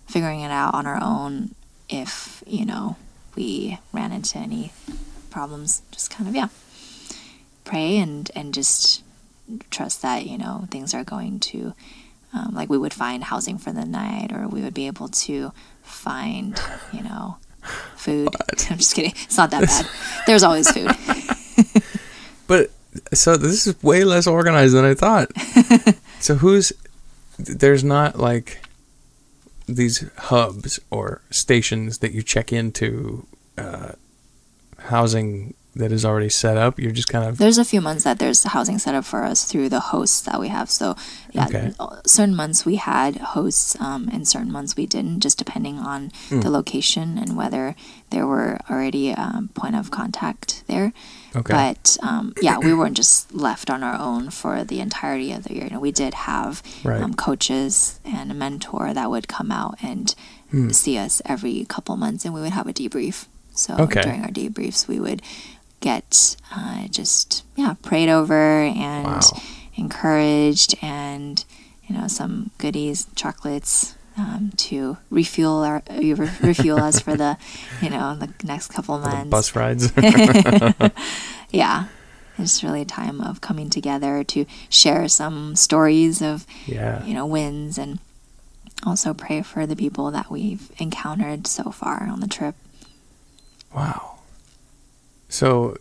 figuring it out on our own. If, we ran into any problems, just kind of, pray and just trust that, things are going to, like we would find housing for the night, or we would be able to find, food. I'm just kidding. It's not that bad. There's always food. But, so this is way less organized than I thought. So there's not like these hubs or stations that you check into, housing that is already set up. You're just kind of... There's a few months that there's housing set up for us through the hosts that we have. So, certain months we had hosts, and certain months we didn't, just depending on the location and whether there were already a point of contact there. Okay. But, we weren't just left on our own for the entirety of the year. We did have coaches and a mentor that would come out and see us every couple months, and we would have a debrief. So during our debriefs, we would get prayed over and encouraged, and some goodies, chocolates, to refuel us for the the next couple of months. Bus rides. It's really a time of coming together to share some stories of wins, and also pray for the people that we've encountered so far on the trip. Wow. So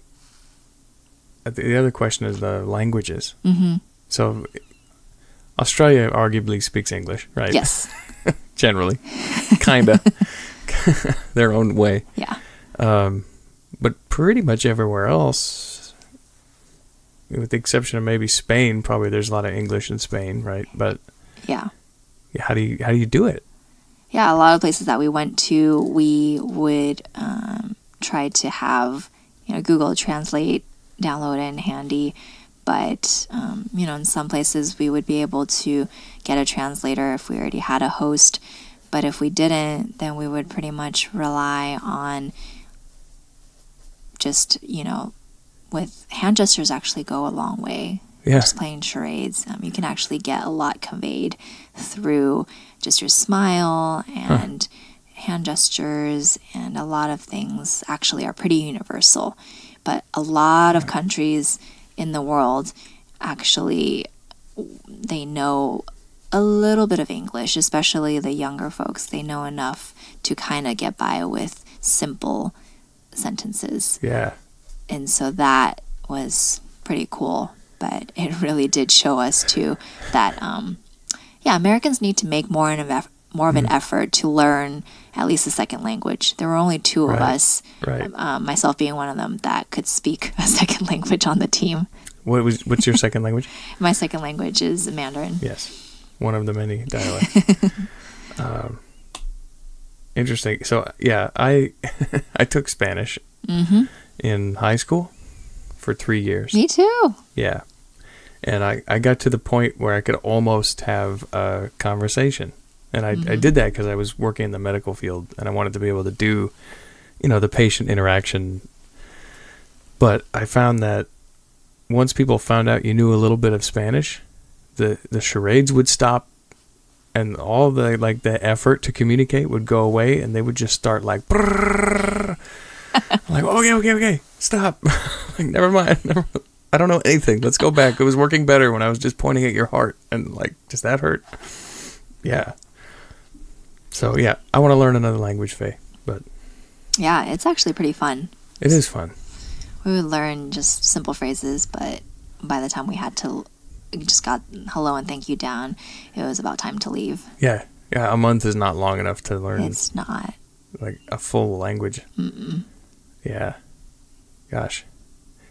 the other question is the languages. So Australia arguably speaks English, right? Yes. Generally. Kind of. Their own way. Yeah. But pretty much everywhere else, with the exception of maybe Spain, probably there's a lot of English in Spain, right? But how do you do it? Yeah, a lot of places that we went to, we would try to have Google Translate downloaded handy, but in some places we would be able to get a translator if we already had a host. But if we didn't, then we would pretty much rely on just with hand gestures actually go a long way. Just playing charades, you can actually get a lot conveyed through just your smile and hand gestures, and a lot of things actually are pretty universal. But a lot of countries in the world actually, they know a little bit of English, especially the younger folks. They know enough to kind of get by with simple sentences. Yeah. And so that was pretty cool. But it really did show us too that Americans need to make more of an effort to learn at least a second language. There were only two of us, myself being one of them, that could speak a second language on the team. What's your second language? My second language is Mandarin. Yes, one of the many dialects. Interesting. So I took Spanish in high school for 3 years. Me too. Yeah. And I got to the point where I could almost have a conversation. And I did that because I was working in the medical field, and I wanted to be able to do, the patient interaction. But I found that once people found out you knew a little bit of Spanish, the charades would stop, and all the the effort to communicate would go away, and they would just start like, brrr. Like, okay, stop. Like, never mind. I don't know anything. Let's go back. It was working better when I was just pointing at your heart, and like, does that hurt? Yeah. So yeah, I want to learn another language, Faye. But yeah, it's actually pretty fun. It is fun. We would learn just simple phrases, but by the time we just got hello and thank you down, it was about time to leave. Yeah, a month is not long enough to learn. It's not. Like a full language. Mm-mm. Yeah. Gosh.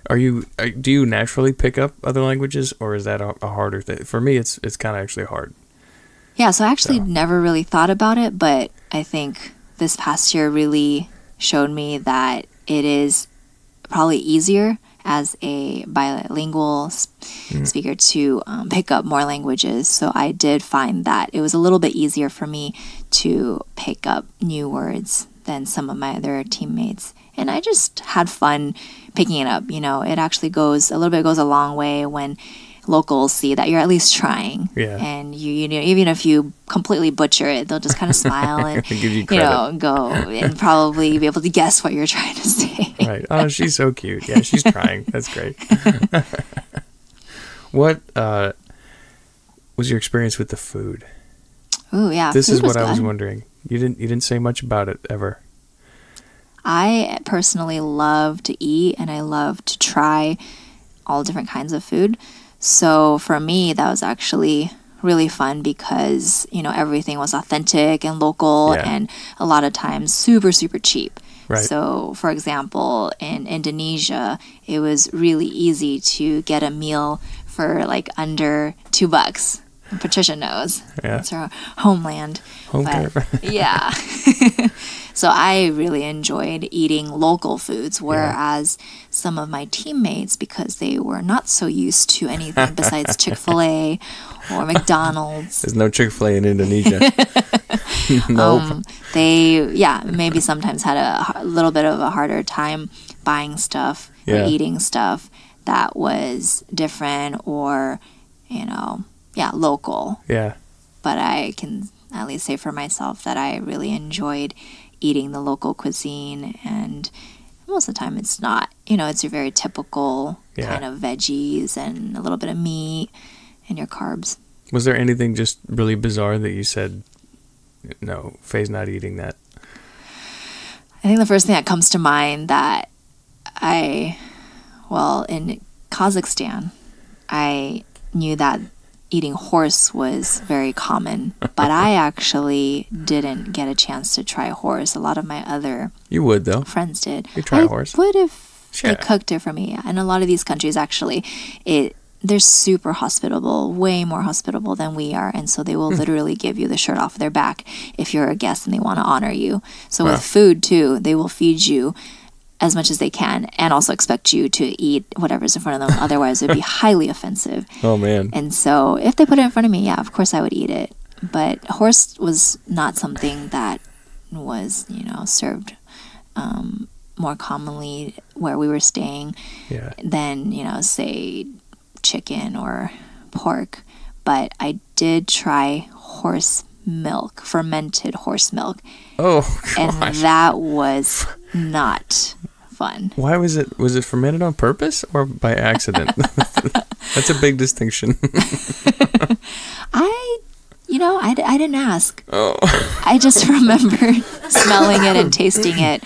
Do you naturally pick up other languages, or is that a harder thing? For me, it's kind of actually hard. Yeah, so I actually never really thought about it, but I think this past year really showed me that it is probably easier as a bilingual speaker to pick up more languages. So I did find that it was a little bit easier for me to pick up new words than some of my other teammates. And I just had fun picking it up. It actually goes a long way when locals see that you're at least trying. Yeah. And you know, even if you completely butcher it, they'll just kind of smile and give you credit. Go and probably be able to guess what you're trying to say. Right. Oh, she's so cute. Yeah, she's trying. That's great. What was your experience with the food? Ooh, yeah. This is what good. I was wondering. You didn't say much about it ever. I personally love to eat, and I love to try all different kinds of food. So for me, that was actually really fun because, everything was authentic and local and a lot of times super, super cheap. Right. So, for example, in Indonesia, it was really easy to get a meal for like under $2. Patricia knows. Yeah. It's her homeland. Yeah. So I really enjoyed eating local foods, whereas some of my teammates, because they were not so used to anything besides Chick-fil-A or McDonald's. There's no Chick-fil-A in Indonesia. Nope. They, maybe sometimes had a little bit of a harder time buying stuff or eating stuff that was different or, local. Yeah. But I can at least say for myself that I really enjoyed eating the local cuisine, and most of the time it's not, it's your very typical kind of veggies and a little bit of meat and your carbs. Was there anything just really bizarre that you said, no, Faye's not eating that? I think the first thing that comes to mind that in Kazakhstan, I knew that eating horse was very common, but I actually didn't get a chance to try horse. A lot of my other friends did. You try horse? I would if they cooked it for me. And a lot of these countries actually, they're super hospitable, way more hospitable than we are, and so they will literally give you the shirt off their back if you're a guest and they want to honor you. So with food too, they will feed you as much as they can and also expect you to eat whatever's in front of them. Otherwise, it would be highly offensive. Oh, man. And so if they put it in front of me, of course I would eat it. But horse was not something that was, served more commonly where we were staying than, say, chicken or pork. But I did try horse milk, fermented horse milk. Oh, gosh. And that was not fun. Why was it? Was it fermented on purpose or by accident? That's a big distinction. I didn't ask. Oh. I just remember smelling it and tasting it,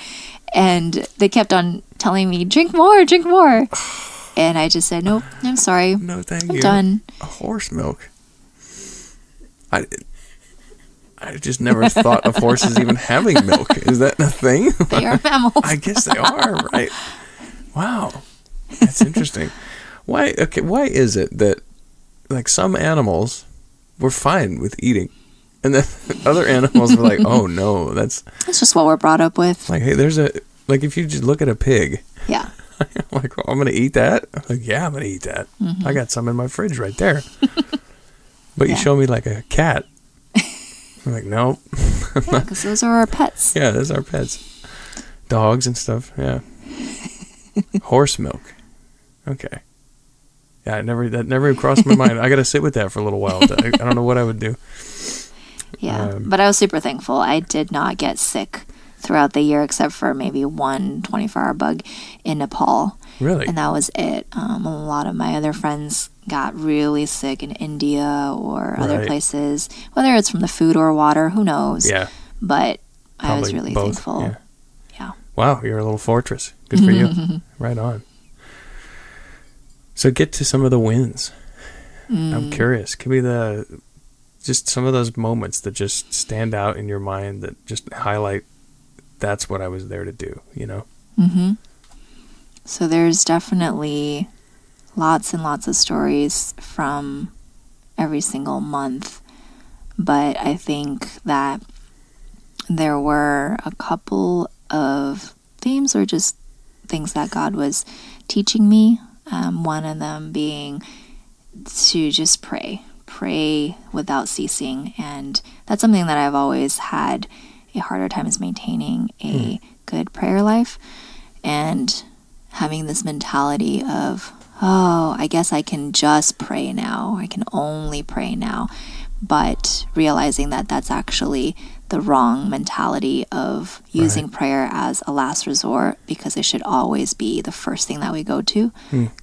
and they kept on telling me, drink more. And I just said, nope, I'm sorry. No, thank you. I'm done. Horse milk. I just never thought of horses even having milk. Is that a thing? They are mammals. I guess they are, right? Wow. That's interesting. Why is it that like some animals were fine with eating and then other animals were like, oh no, that's just what we're brought up with. Like, hey, if you just look at a pig. Yeah. I'm like, I'm going to eat that? I'm like, yeah, I'm going to eat that. Mm-hmm. I got some in my fridge right there. But you show me like a cat. I'm like, no. Because those are our pets. Yeah, those are our pets. Dogs and stuff, yeah. Horse milk. Okay. Yeah, that never crossed my mind. I got to sit with that for a little while. I don't know what I would do. Yeah, but I was super thankful. I did not get sick throughout the year except for maybe one 24-hour bug in Nepal. Really? And that was it. A lot of my other friends got really sick in India or other places, whether it's from the food or water, who knows? Yeah. But Probably I was really both. thankful. Yeah. Wow, you're a little fortress. Good for you. Right on. So get to some of the wins. I'm curious. Give me just some of those moments that just stand out in your mind that just highlight that's what I was there to do, you know? Mm-hmm. So there's definitely lots and lots of stories from every single month. But I think that there were a couple of themes or just things that God was teaching me. One of them being to just pray without ceasing. And that's something that I've always had a harder time is maintaining a good prayer life and having this mentality of, oh, I guess I can just pray now. I can only pray now. But realizing that that's actually the wrong mentality of using prayer as a last resort, because it should always be the first thing that we go to.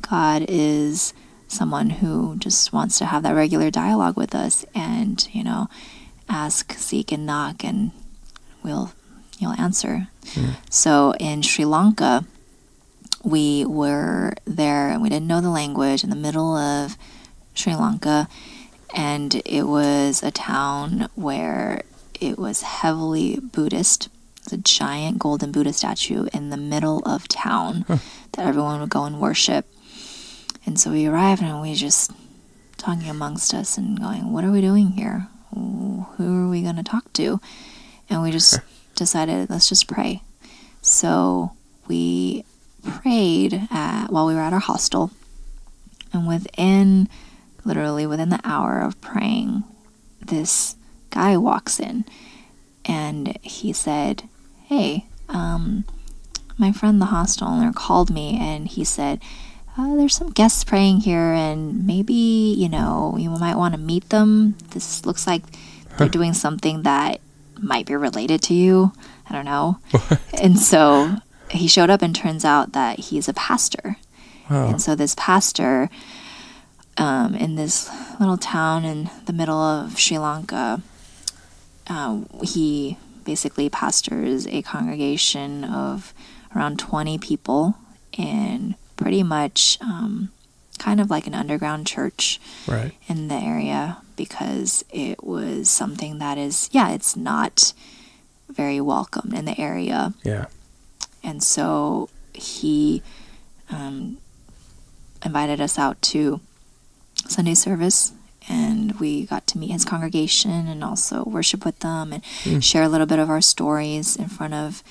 God is someone who just wants to have that regular dialogue with us and, ask, seek, and knock, and you'll answer. So in Sri Lanka, we were there and we didn't know the language in the middle of Sri Lanka, and it was a town where it was heavily Buddhist. It's a giant golden Buddha statue in the middle of town that everyone would go and worship. And so we arrived and we just talking amongst us and going, what are we doing here? Who are we going to talk to? And we just decided, let's just pray. So we prayed while we were at our hostel. And literally within the hour of praying, this guy walks in and he said, hey, my friend the hostel owner called me and he said, there's some guests praying here and maybe, you might want to meet them. This looks like they're doing something that might be related to you. I don't know. And so he showed up and turns out that he's a pastor. Wow. And so this pastor in this little town in the middle of Sri Lanka, he basically pastors a congregation of around 20 people in pretty much kind of like an underground church in the area, because it was something that is, it's not very welcomed in the area. Yeah. And so he invited us out to Sunday service, and we got to meet his congregation and also worship with them and share a little bit of our stories in front of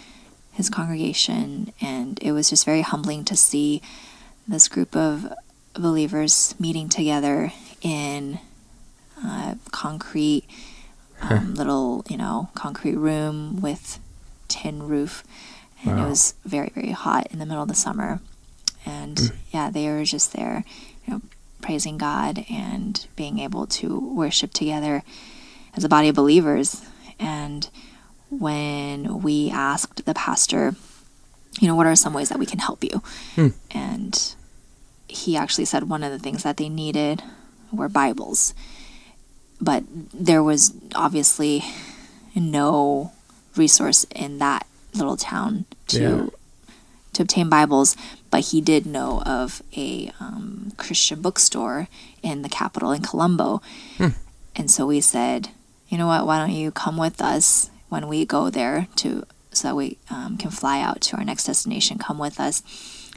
his congregation. And it was just very humbling to see this group of believers meeting together in concrete little concrete room with tin roof, and it was very, very hot in the middle of the summer. And they were just there praising God and being able to worship together as a body of believers. And when we asked the pastor, what are some ways that we can help you? And he actually said one of the things that they needed were Bibles. But there was obviously no resource in that little town to obtain Bibles, but he did know of a Christian bookstore in the capital in Colombo. And so we said, you know what, why don't you come with us when we go there so that we can fly out to our next destination. Come with us,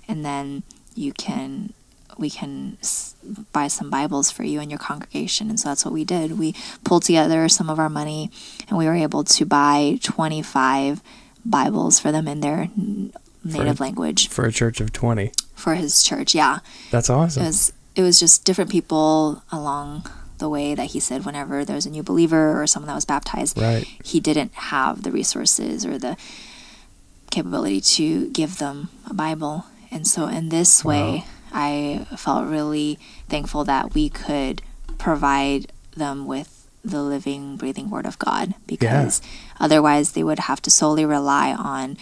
and then we can buy some Bibles for you and your congregation. And so that's what we did. We pulled together some of our money, and we were able to buy 25 Bibles for them in their native language. For a church of 20. For his church, yeah. That's awesome. It was just different people along the way that he said whenever there was a new believer or someone that was baptized, he didn't have the resources or the capability to give them a Bible. And so in this way, I felt really thankful that we could provide them with the living, breathing Word of God, because otherwise they would have to solely rely on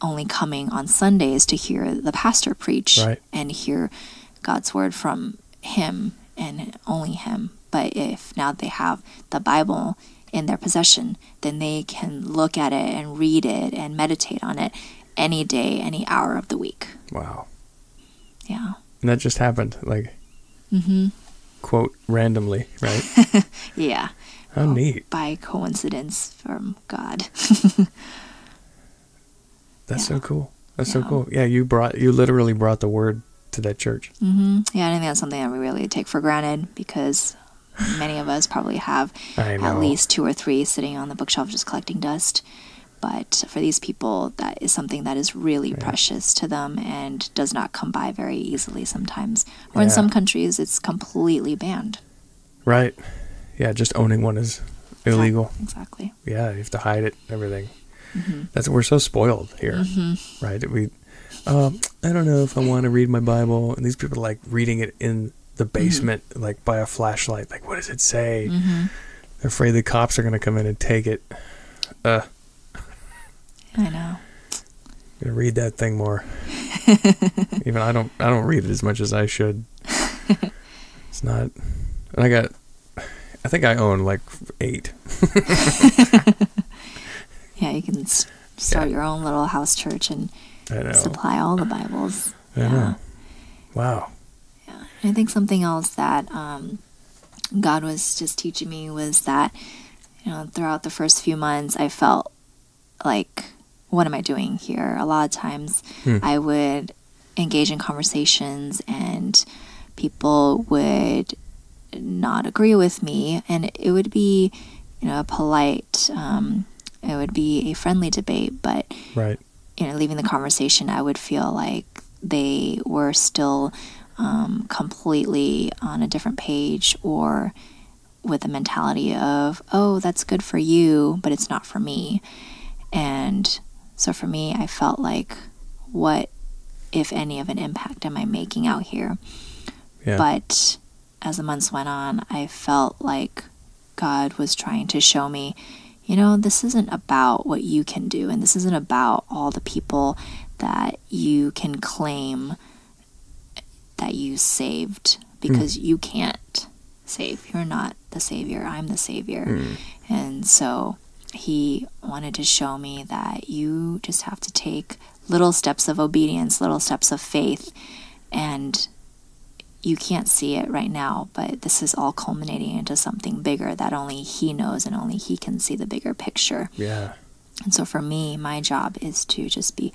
only coming on Sundays to hear the pastor preach and hear God's Word from him and only him. But if now they have the Bible in their possession, then they can look at it and read it and meditate on it any day, any hour of the week. Wow. Yeah. And that just happened, like, quote, randomly, right? Yeah. How neat. By coincidence from God. That's so cool. That's so cool. Yeah, you literally brought the Word to that church. Yeah, I think that's something that we really take for granted, because many of us probably have at least 2 or 3 sitting on the bookshelf just collecting dust. But for these people, that is something that is really precious to them and does not come by very easily sometimes. Or in some countries, it's completely banned. Right. Yeah, just owning one is illegal. Exactly. Yeah, you have to hide it, everything. We're so spoiled here, right? I don't know if I want to read my Bible. And these people are like reading it in the basement, like by a flashlight. Like, what does it say? They're afraid the cops are going to come in and take it. I know. I'm gonna read that thing more. Even I don't read it as much as I should. It's not. And I think I own like 8. Yeah, you can start your own little house church and supply all the Bibles. I know. Wow. Yeah, and I think something else that God was just teaching me was that, throughout the first few months, I felt like, what am I doing here? A lot of times I would engage in conversations and people would not agree with me, and it would be, a polite, it would be a friendly debate, but leaving the conversation, I would feel like they were still completely on a different page, or with the mentality of, oh, that's good for you, but it's not for me. And so for me, I felt like, what, if any, of an impact am I making out here? Yeah. But as the months went on, I felt like God was trying to show me, this isn't about what you can do, and this isn't about all the people that you can claim that you saved, because you can't save. You're not the Savior. I'm the Savior. And so He wanted to show me that you just have to take little steps of obedience, little steps of faith, and you can't see it right now, but this is all culminating into something bigger that only He knows, and only He can see the bigger picture. Yeah. And so for me, my job is to just be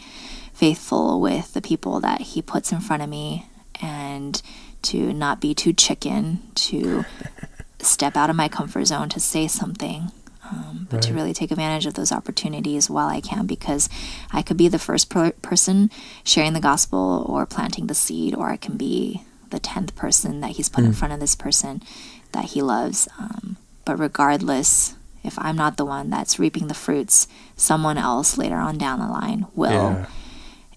faithful with the people that He puts in front of me, and to not be too chicken, to step out of my comfort zone, to say something, but to really take advantage of those opportunities while I can, because I could be the first person sharing the gospel or planting the seed, or I can be the 10th person that He's put in front of this person that He loves. But regardless, if I'm not the one that's reaping the fruits, someone else later on down the line will. Yeah.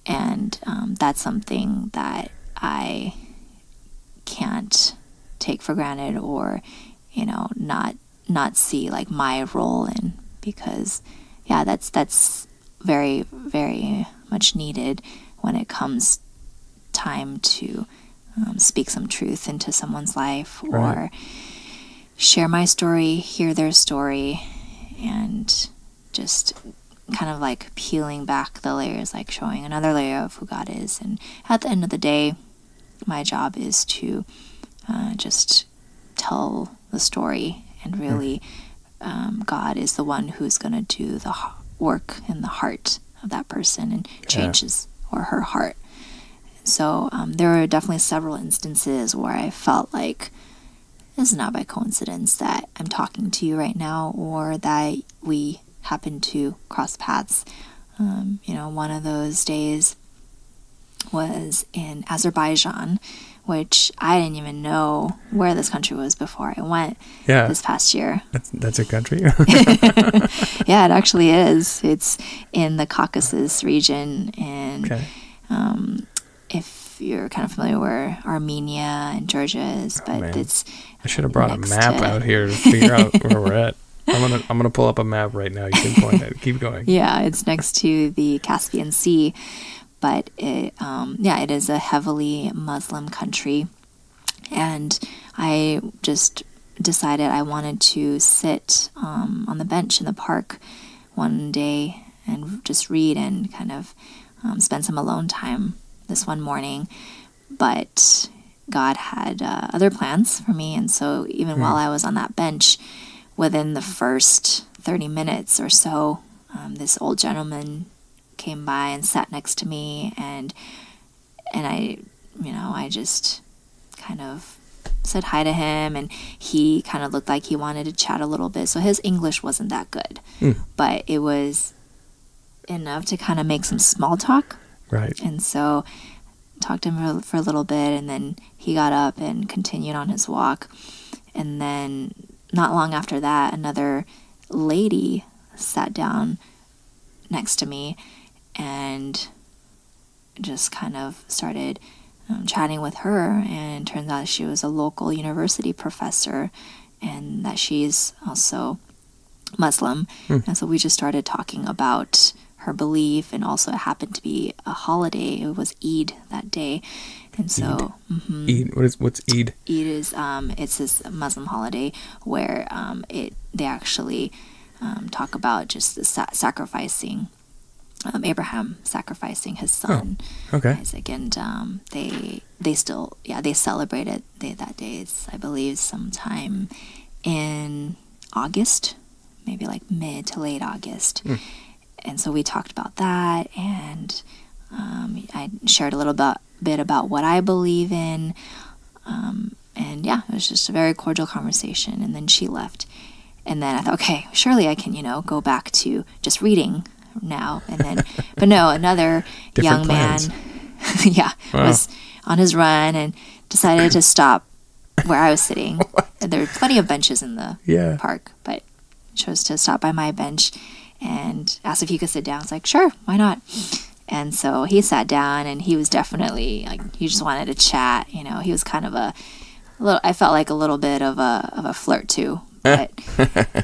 And that's something that I can't take for granted, or not see like my role in, because that's very, very much needed when it comes time to speak some truth into someone's life, or share my story, hear their story, and just kind of like peeling back the layers, like showing another layer of who God is. And at the end of the day, my job is to just tell the story, and really God is the one who's going to do the work in the heart of that person and change his or her heart. So there were definitely several instances where I felt like, this is not by coincidence that I'm talking to you right now, or that we happen to cross paths. One of those days was in Azerbaijan, which I didn't even know where this country was before I went this past year. That's a country? Yeah, it actually is. It's in the Caucasus region, and if you're kind of familiar where Armenia and Georgia is, but man. it's I should have brought a map out here to figure out where we're at. I'm gonna pull up a map right now. You can point at it. Keep going. Yeah, it's next to the Caspian Sea, but it is a heavily Muslim country, and I just decided I wanted to sit on the bench in the park one day and just read and kind of spend some alone time this one morning. But God had other plans for me, and so even while I was on that bench, within the first 30 minutes or so, this old gentleman came by and sat next to me, and I just kind of said hi to him, and he kind of looked like he wanted to chat a little bit. So his English wasn't that good, but it was enough to kind of make some small talk. Right. And so talked to him for a little bit, and then he got up and continued on his walk. And then not long after that, another lady sat down next to me and just kind of started chatting with her, and it turns out she was a local university professor and that she's also Muslim. And so we just started talking about her belief, and also it happened to be a holiday. It was Eid that day. And so Eid. What's Eid? Eid is it's this Muslim holiday where they actually talk about just the sacrificing Abraham sacrificing his son Isaac, and they still they celebrated that day. It's, I believe, sometime in August, maybe like mid to late August. And so we talked about that, and I shared a little bit about what I believe in, and yeah, it was just a very cordial conversation. And then she left, and then I thought, okay, surely I can go back to just reading now. And then but no, another young plans. man was on his run and decided to stop where I was sitting. And there were plenty of benches in the park, but chose to stop by my bench and asked if he could sit down. I was like, sure, why not? And so he sat down, and he was definitely like, he just wanted to chat. He was kind of I felt like a little bit of a flirt too. But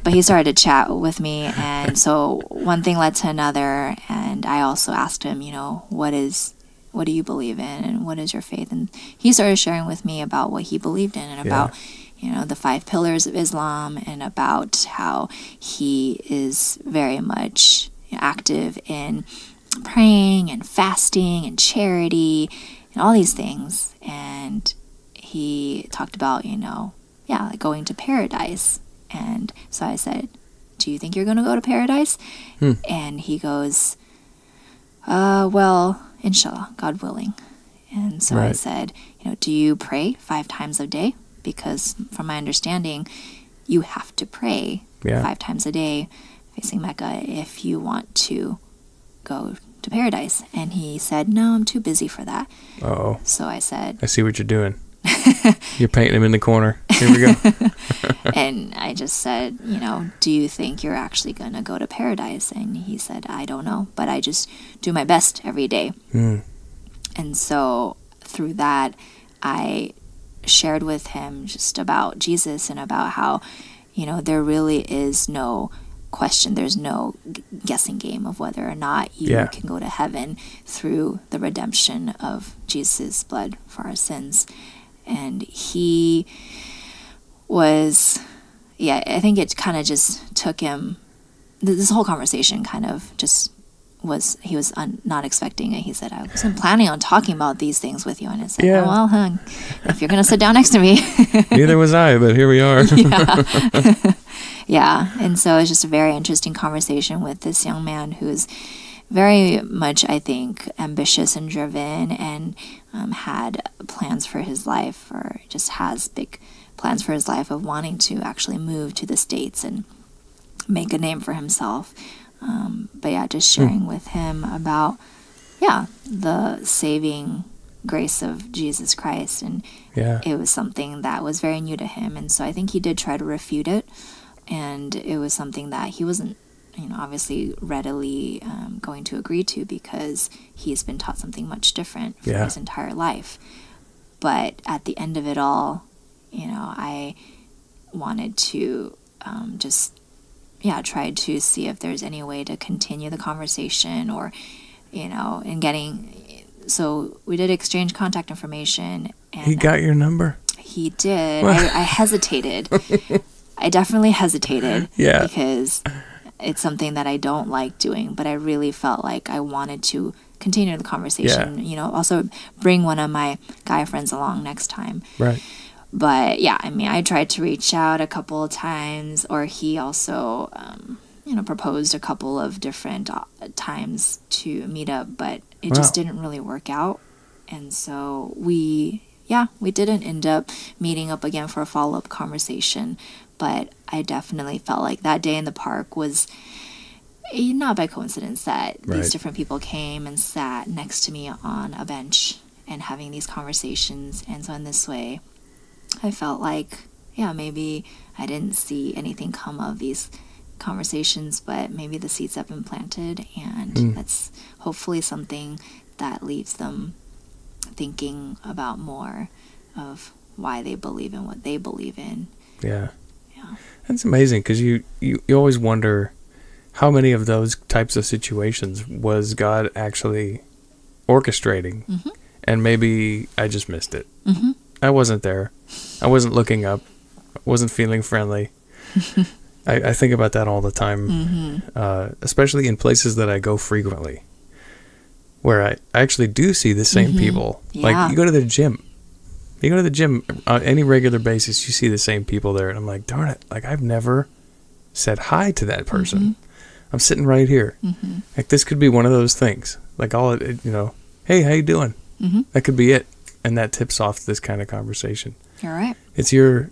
he started to chat with me, and so one thing led to another, and I also asked him, what do you believe in, and what is your faith? And he started sharing with me about what he believed in, and about the 5 pillars of Islam, and about how he is very much active in praying and fasting and charity and all these things. And he talked about like going to paradise. And so I said, do you think you're going to go to paradise? And he goes, well, inshallah, God willing. And so I said, do you pray 5 times a day? Because from my understanding, you have to pray 5 times a day facing Mecca if you want to go to paradise. And he said, no, I'm too busy for that. Uh-oh. So I said, I see what you're doing. You're painting him in the corner. Here we go. And I just said, do you think you're actually going to go to paradise? And he said, I don't know, but I just do my best every day. And so through that, I shared with him just about Jesus, and about how, there really is no question. There's no guessing game of whether or not you can go to heaven through the redemption of Jesus' blood for our sins. And he was, I think it kind of just took him, this whole conversation kind of just was, he was not expecting it. He said, I wasn't planning on talking about these things with you. And I said, oh, well, if you're going to sit down next to me. Neither was I, but here we are. And so it's just a very interesting conversation with this young man who's very much, I think, ambitious and driven, and had plans for his life, or just has big plans for his life of wanting to actually move to the States and make a name for himself. But just sharing with him about, the saving grace of Jesus Christ. And it was something that was very new to him. And so I think he did try to refute it. And it was something that he wasn't obviously readily going to agree to, because he's been taught something much different for his entire life. But at the end of it all, I wanted to try to see if there's any way to continue the conversation, or, so we did exchange contact information. And he got your number? He did. I hesitated. I definitely hesitated. Yeah. Because it's something that I don't like doing, but I really felt like I wanted to continue the conversation. Also bring one of my guy friends along next time. Right. But yeah, I tried to reach out a couple of times, or he also, proposed a couple of different times to meet up, but it just didn't really work out. And so we didn't end up meeting up again for a follow-up conversation. But I definitely felt like that day in the park was not by coincidence that these different people came and sat next to me on a bench and having these conversations. And so in this way, I felt like, maybe I didn't see anything come of these conversations, but maybe the seeds have been planted, and that's hopefully something that leaves them thinking about more of why they believe in what they believe in. Yeah. That's amazing, because you always wonder how many of those types of situations was God actually orchestrating, and maybe I just missed it. I wasn't there. I wasn't looking up. I wasn't feeling friendly. I think about that all the time, especially in places that I go frequently, where I actually do see the same people. Yeah. Like, you go to the gym. You go to the gym on any regular basis, you see the same people there, and I'm like, darn it, like, I've never said hi to that person. I'm sitting right here. Like, this could be one of those things. Like, hey, how you doing? That could be it. And that tips off this kind of conversation. You're right. It's you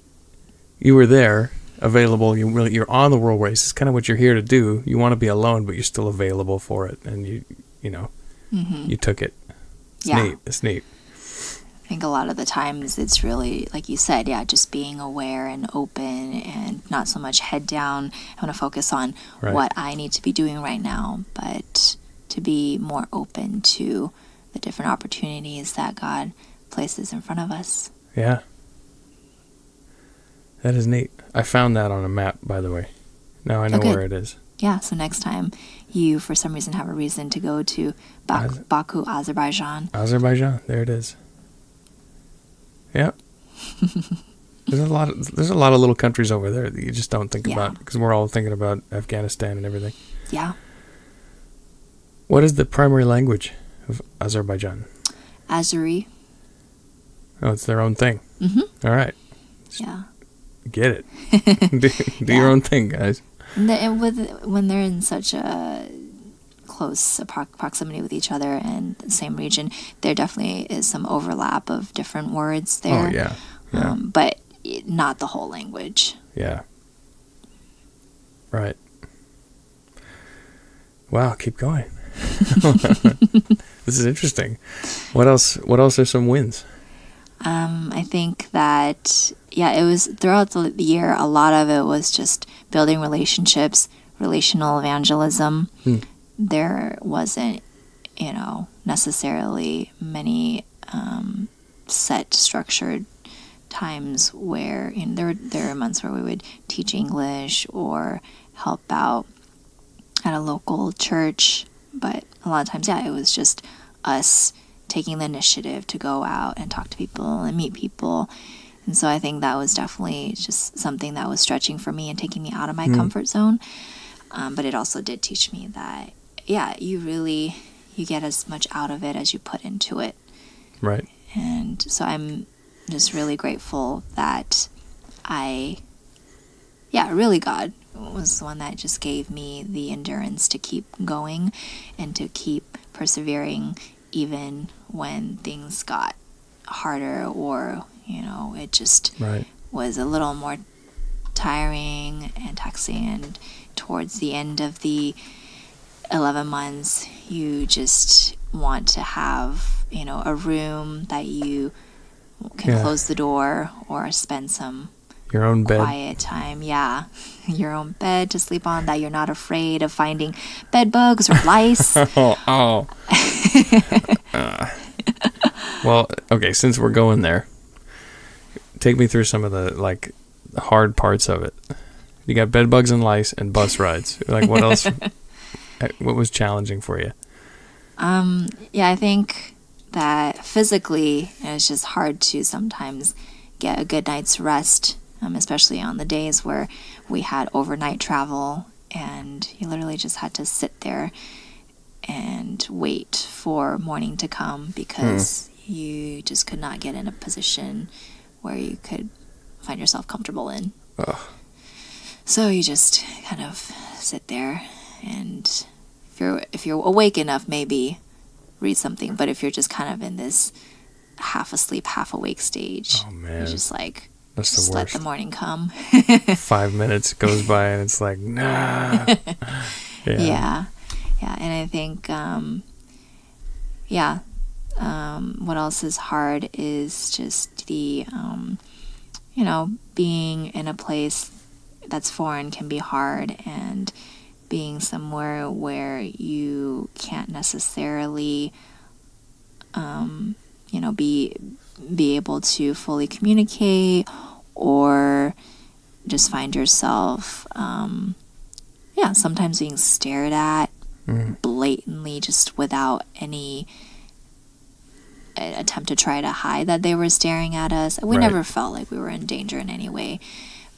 were there, available, you're on the world race. It's kind of what you're here to do. You want to be alone, but you're still available for it, and you took it. It's neat. I think a lot of the times it's really, like you said, just being aware and open, and not so much head down. I want to focus on what I need to be doing right now, but to be more open to the different opportunities that God places in front of us. Yeah. That is neat. I found that on a map, by the way. Now I know where it is. Yeah, so next time you, for some reason, have a reason to go to Baku, Azerbaijan. Azerbaijan, there it is. Yep. There's a lot of little countries over there that you just don't think about, because we're all thinking about Afghanistan and everything. Yeah. What is the primary language of Azerbaijan? Azeri. Oh, it's their own thing. All right. Yeah. Get it. Do your own thing, guys. When they're in such a close proximity with each other and the same region, there definitely is some overlap of different words there. Oh, yeah. But not the whole language. Yeah. Right. Wow, keep going. This is interesting. What else are some wins? I think that, it was throughout the year, a lot of it was just building relationships, relational evangelism. There wasn't, necessarily many set structured times where there were months where we would teach English or help out at a local church, but a lot of times, it was just us taking the initiative to go out and talk to people and meet people. And so I think that was definitely just something that was stretching for me and taking me out of my comfort zone. But it also did teach me that, you get as much out of it as you put into it. Right. And so I'm just really grateful that God was the one that just gave me the endurance to keep going and to keep persevering even when things got harder, or it just was a little more tiring and taxing. And towards the end of the 11 months, you just want to have a room that you can close the door or spend some Your own bed. quiet time. Yeah. Your own bed to sleep on, that you're not afraid of finding bed bugs or lice. Oh. Well, okay, since we're going there, take me through some of the, like, hard parts of it. You got bed bugs and lice and bus rides. Like, what else? What was challenging for you? Yeah, I think that physically it's just hard to sometimes get a good night's rest, especially on the days where we had overnight travel and you literally just had to sit there and wait for morning to come because you just could not get in a position where you could find yourself comfortable in. Ugh. So you just kind of sit there, and if you're awake enough, maybe read something. But if you're just kind of in this half asleep, half awake stage, Oh, man. you're just like, That's the just let worst. the morning come. 5 minutes goes by and it's like, nah. Yeah. And I think, what else is hard is just the, being in a place that's foreign can be hard, and being somewhere where you can't necessarily, be able to fully communicate, or just find yourself, sometimes being stared at blatantly, just without any attempt to try to hide that they were staring at us. We Right. never felt like we were in danger in any way,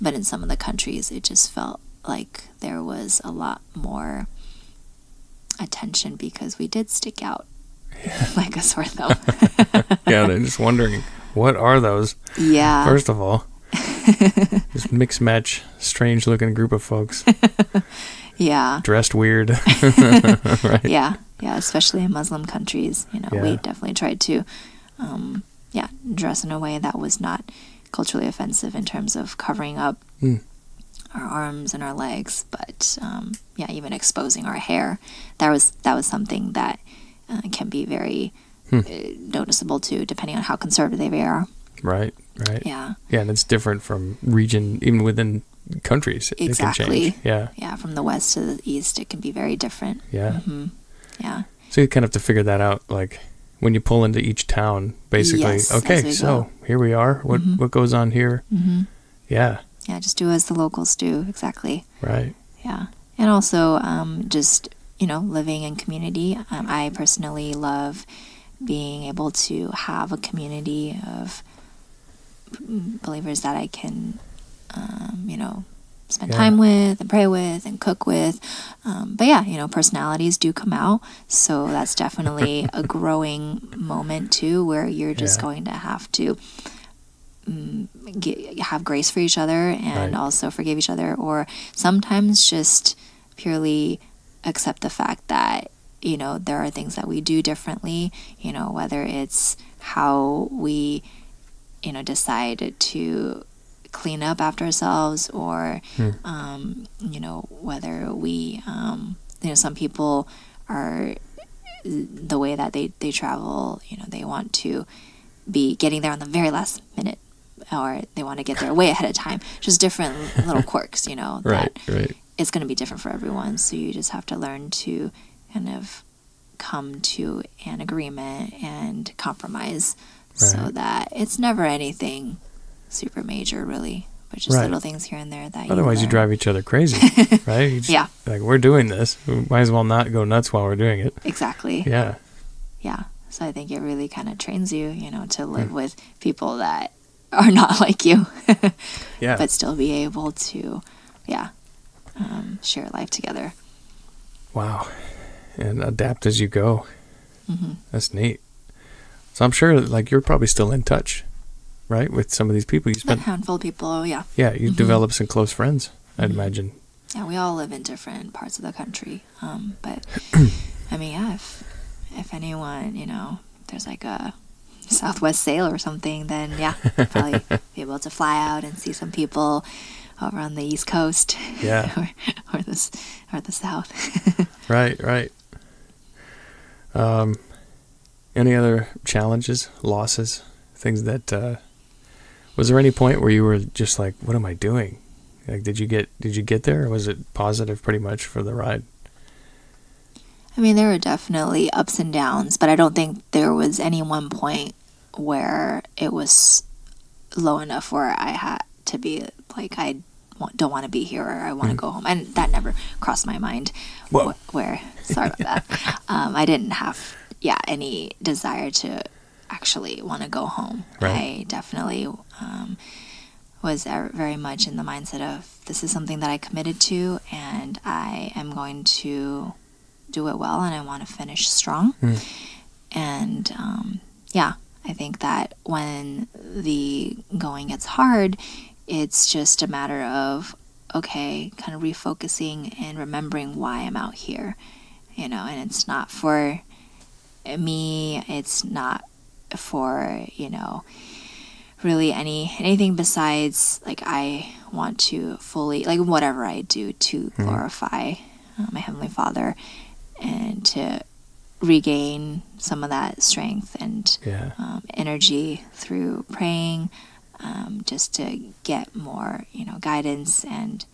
but in some of the countries, it just felt like there was a lot more attention because we did stick out like a sore thumb. Yeah, they're just wondering, what are those? Yeah. First of all, this mix match, strange looking group of folks. Yeah. Dressed weird. Right. Yeah, especially in Muslim countries. Yeah. We definitely tried to, dress in a way that was not culturally offensive in terms of covering up our arms and our legs, but even exposing our hair. That was something that can be very noticeable too, depending on how conservative they are. Right. Yeah. Yeah, and it's different from region, even within countries. Exactly. It can change. Yeah, from the west to the east, it can be very different. Yeah. Yeah. So you kind of have to figure that out, like when you pull into each town, basically. Yes, as Okay, we so go. here we are. What goes on here? Yeah. Yeah, just do as the locals do. Exactly. Right. Yeah. And also just, living in community. I personally love being able to have a community of believers that I can, spend time with and pray with and cook with. But yeah, personalities do come out. So that's definitely a growing moment too, where you're just going to have to have grace for each other and also forgive each other, or sometimes just purely accept the fact that there are things that we do differently, whether it's how we decide to clean up after ourselves, or whether we some people are the way that they travel, they want to be getting there on the very last minute, or they want to get there way ahead of time. Just different little quirks, Right. it's going to be different for everyone. So you just have to learn to kind of come to an agreement and compromise, so that it's never anything super major, really, but just little things here and there that Otherwise, you drive each other crazy, right? You just, Yeah. Like, we're doing this. We might as well not go nuts while we're doing it. Exactly. Yeah. Yeah. So I think it really kind of trains you, to live with people that are not like you, Yeah. but still be able to, share life together. Wow. And adapt as you go. That's neat. So I'm sure, like, you're probably still in touch, right, with some of these people you A spent. handful of people, yeah. Yeah, you developed some close friends, I'd imagine. Yeah, we all live in different parts of the country. But I mean, yeah, if anyone, there's like a Southwest sale or something, then yeah, probably be able to fly out and see some people over on the East Coast. Yeah. or the South. Right. Any other challenges, losses, things that Was there any point where you were just like, what am I doing? Like, did you get there, or was it positive pretty much for the ride? I mean, there were definitely ups and downs, but I don't think there was any one point where it was low enough where I had to be like, don't want to be here, or I want to go home. And that never crossed my mind. Whoa. Sorry about that. I didn't have, any desire to actually want to go home. Right. I definitely was very much in the mindset of, this is something that I committed to, and I am going to do it well, and I want to finish strong. And I think that when the going gets hard, it's just a matter of, okay, kind of refocusing and remembering why I'm out here, and it's not for me, it's not for, really anything besides, like, I want to fully, like, whatever I do to glorify my Heavenly Father, and to regain some of that strength and energy through praying, just to get more, guidance and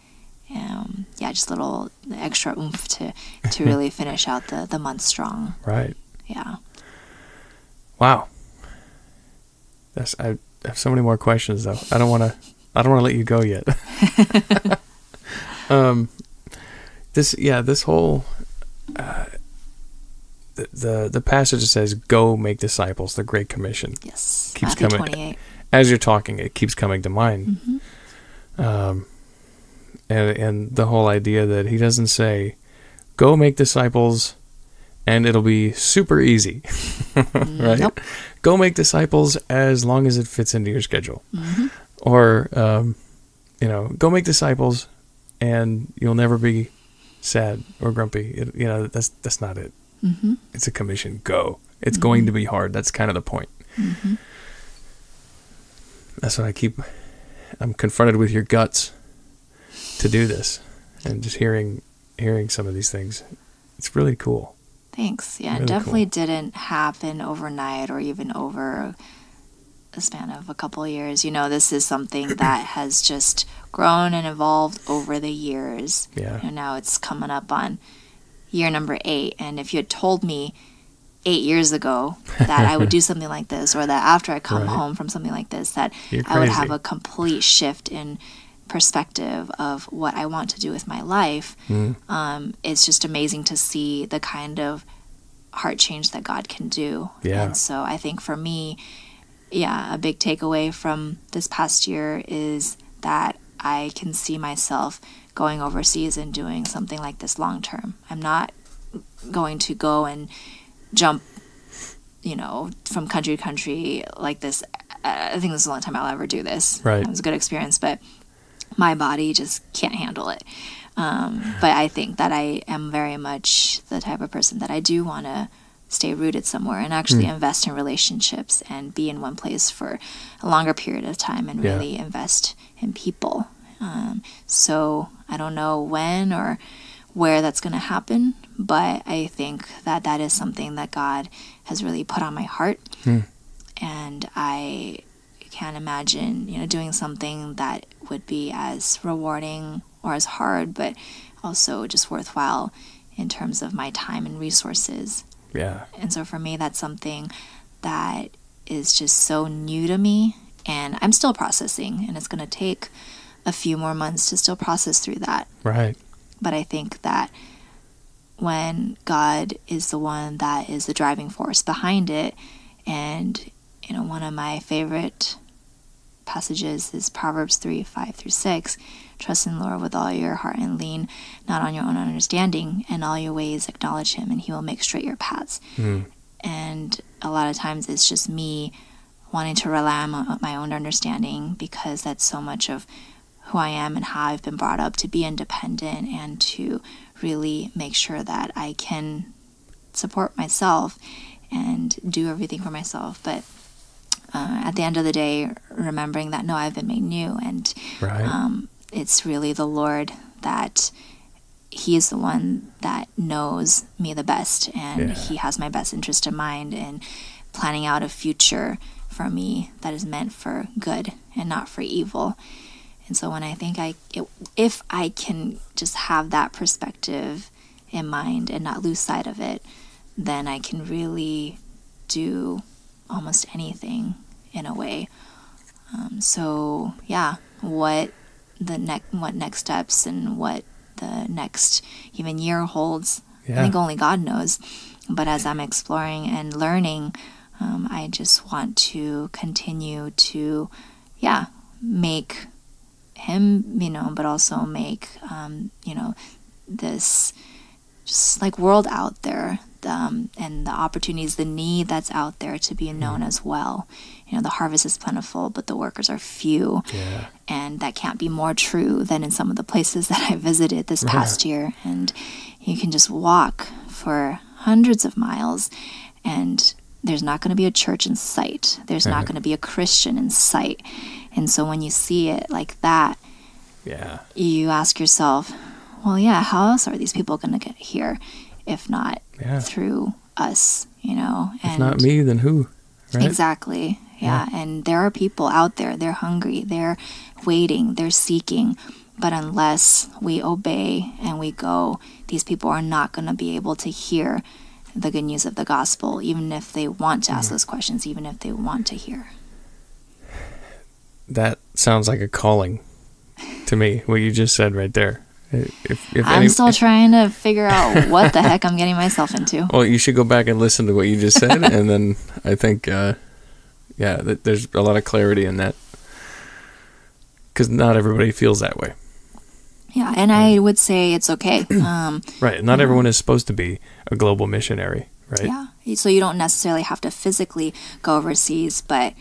just a little extra oomph to really finish out the month strong. Right. Yeah. Wow. I have so many more questions though. I don't want to let you go yet. This whole the passage that says, "Go make disciples," the Great Commission. Yes. Keeps Matthew coming 28. as you're talking. It keeps coming to mind. And the whole idea that he doesn't say, "Go make disciples," and it'll be super easy, right? Nope. Go make disciples as long as it fits into your schedule, or go make disciples, and you'll never be sad or grumpy. That's not it. It's a commission. Go. It's going to be hard. That's kind of the point. That's what I'm confronted with your guts to do this, and just hearing some of these things. It's really cool. Thanks. Yeah, Really it definitely cool. didn't happen overnight or even over a span of a couple of years. This is something that has just grown and evolved over the years. Yeah. Now it's coming up on year number 8. And if you had told me 8 years ago that I would do something like this, or that after I come home from something like this, that You're I would crazy. have a complete shift in perspective of what I want to do with my life, it's just amazing to see the kind of heart change that God can do. Yeah. And so I think for me, a big takeaway from this past year is that I can see myself going overseas and doing something like this long term. I'm not going to go and jump, from country to country like this. I think this is the only time I'll ever do this. Right. It was a good experience, but my body just can't handle it. But I think that I am very much the type of person that I do want to stay rooted somewhere and actually invest in relationships and be in one place for a longer period of time and really invest in people. So I don't know when or where that's going to happen, but I think that is something that God has really put on my heart. And I can't imagine, doing something that would be as rewarding or as hard, but also just worthwhile in terms of my time and resources. Yeah. And so for me, that's something that is just so new to me, and I'm still processing, and it's going to take a few more months to still process through that. Right. But I think that when God is the one that is the driving force behind it, and one of my favorite passages is Proverbs 3:5-6. Trust in the Lord with all your heart and lean not on your own understanding. In all your ways acknowledge him, and he will make straight your paths. And a lot of times it's just me wanting to rely on my own understanding, because that's so much of who I am and how I've been brought up, to be independent and to really make sure that I can support myself and do everything for myself. But at the end of the day, remembering that, no, I've been made new, and it's really the Lord that he is the one that knows me the best, and he has my best interest in mind, and planning out a future for me that is meant for good and not for evil. And so when I think if I can just have that perspective in mind and not lose sight of it, then I can really do almost anything in a way. So yeah, what next steps and what the next even year holds, I think only God knows. But as I'm exploring and learning, I just want to continue to, make him, but also make, this just like world out there, and the opportunities, the need that's out there to be known as well. The harvest is plentiful, but the workers are few. Yeah. And that can't be more true than in some of the places that I visited this past year. And you can just walk for hundreds of miles, and there's not going to be a church in sight. There's not going to be a Christian in sight. And so when you see it like that, you ask yourself, well, how else are these people going to get here if not through us, And if not me, then who? Right? Exactly. Yeah. And there are people out there, they're hungry, they're waiting, they're seeking. But unless we obey and we go, these people are not going to be able to hear the good news of the gospel, even if they want to ask those questions, even if they want to hear. That sounds like a calling to me, what you just said right there. I'm still trying to figure out what the heck I'm getting myself into. Well, you should go back and listen to what you just said, and then I think, there's a lot of clarity in that, because not everybody feels that way. Yeah, and I would say it's okay. Right, not everyone is supposed to be a global missionary, right? Yeah, so you don't necessarily have to physically go overseas, but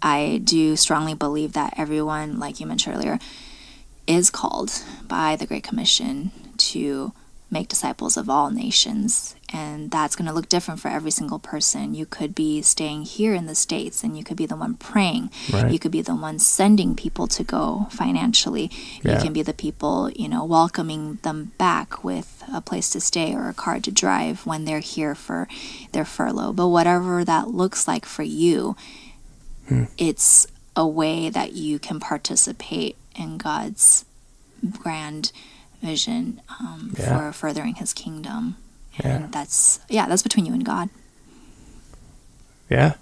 I do strongly believe that everyone, like you mentioned earlier, is called by the Great Commission to make disciples of all nations. And that's going to look different for every single person. You could be staying here in the States and you could be the one praying. Right. You could be the one sending people to go financially. You can be the people, welcoming them back with a place to stay or a car to drive when they're here for their furlough. But whatever that looks like for you, it's a way that you can participate in God's grand vision for furthering his kingdom. And that's between you and God. Yeah.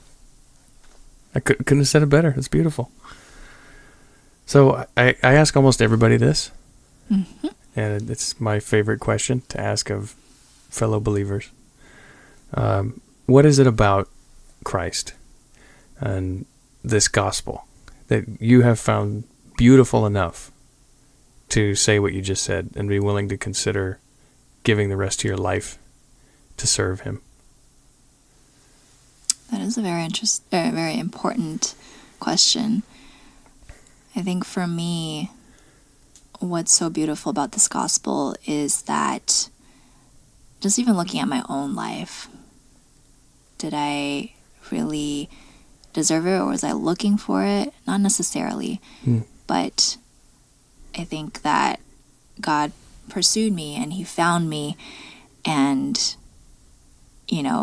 I couldn't have said it better. It's beautiful. So I ask almost everybody this, and it's my favorite question to ask of fellow believers. What is it about Christ and this gospel that you have found beautiful enough to say what you just said and be willing to consider giving the rest of your life to serve him? That is a very important question. I think for me, what's so beautiful about this gospel is that just even looking at my own life, did I really deserve it, or was I looking for it? Not necessarily, but I think that God pursued me and he found me, and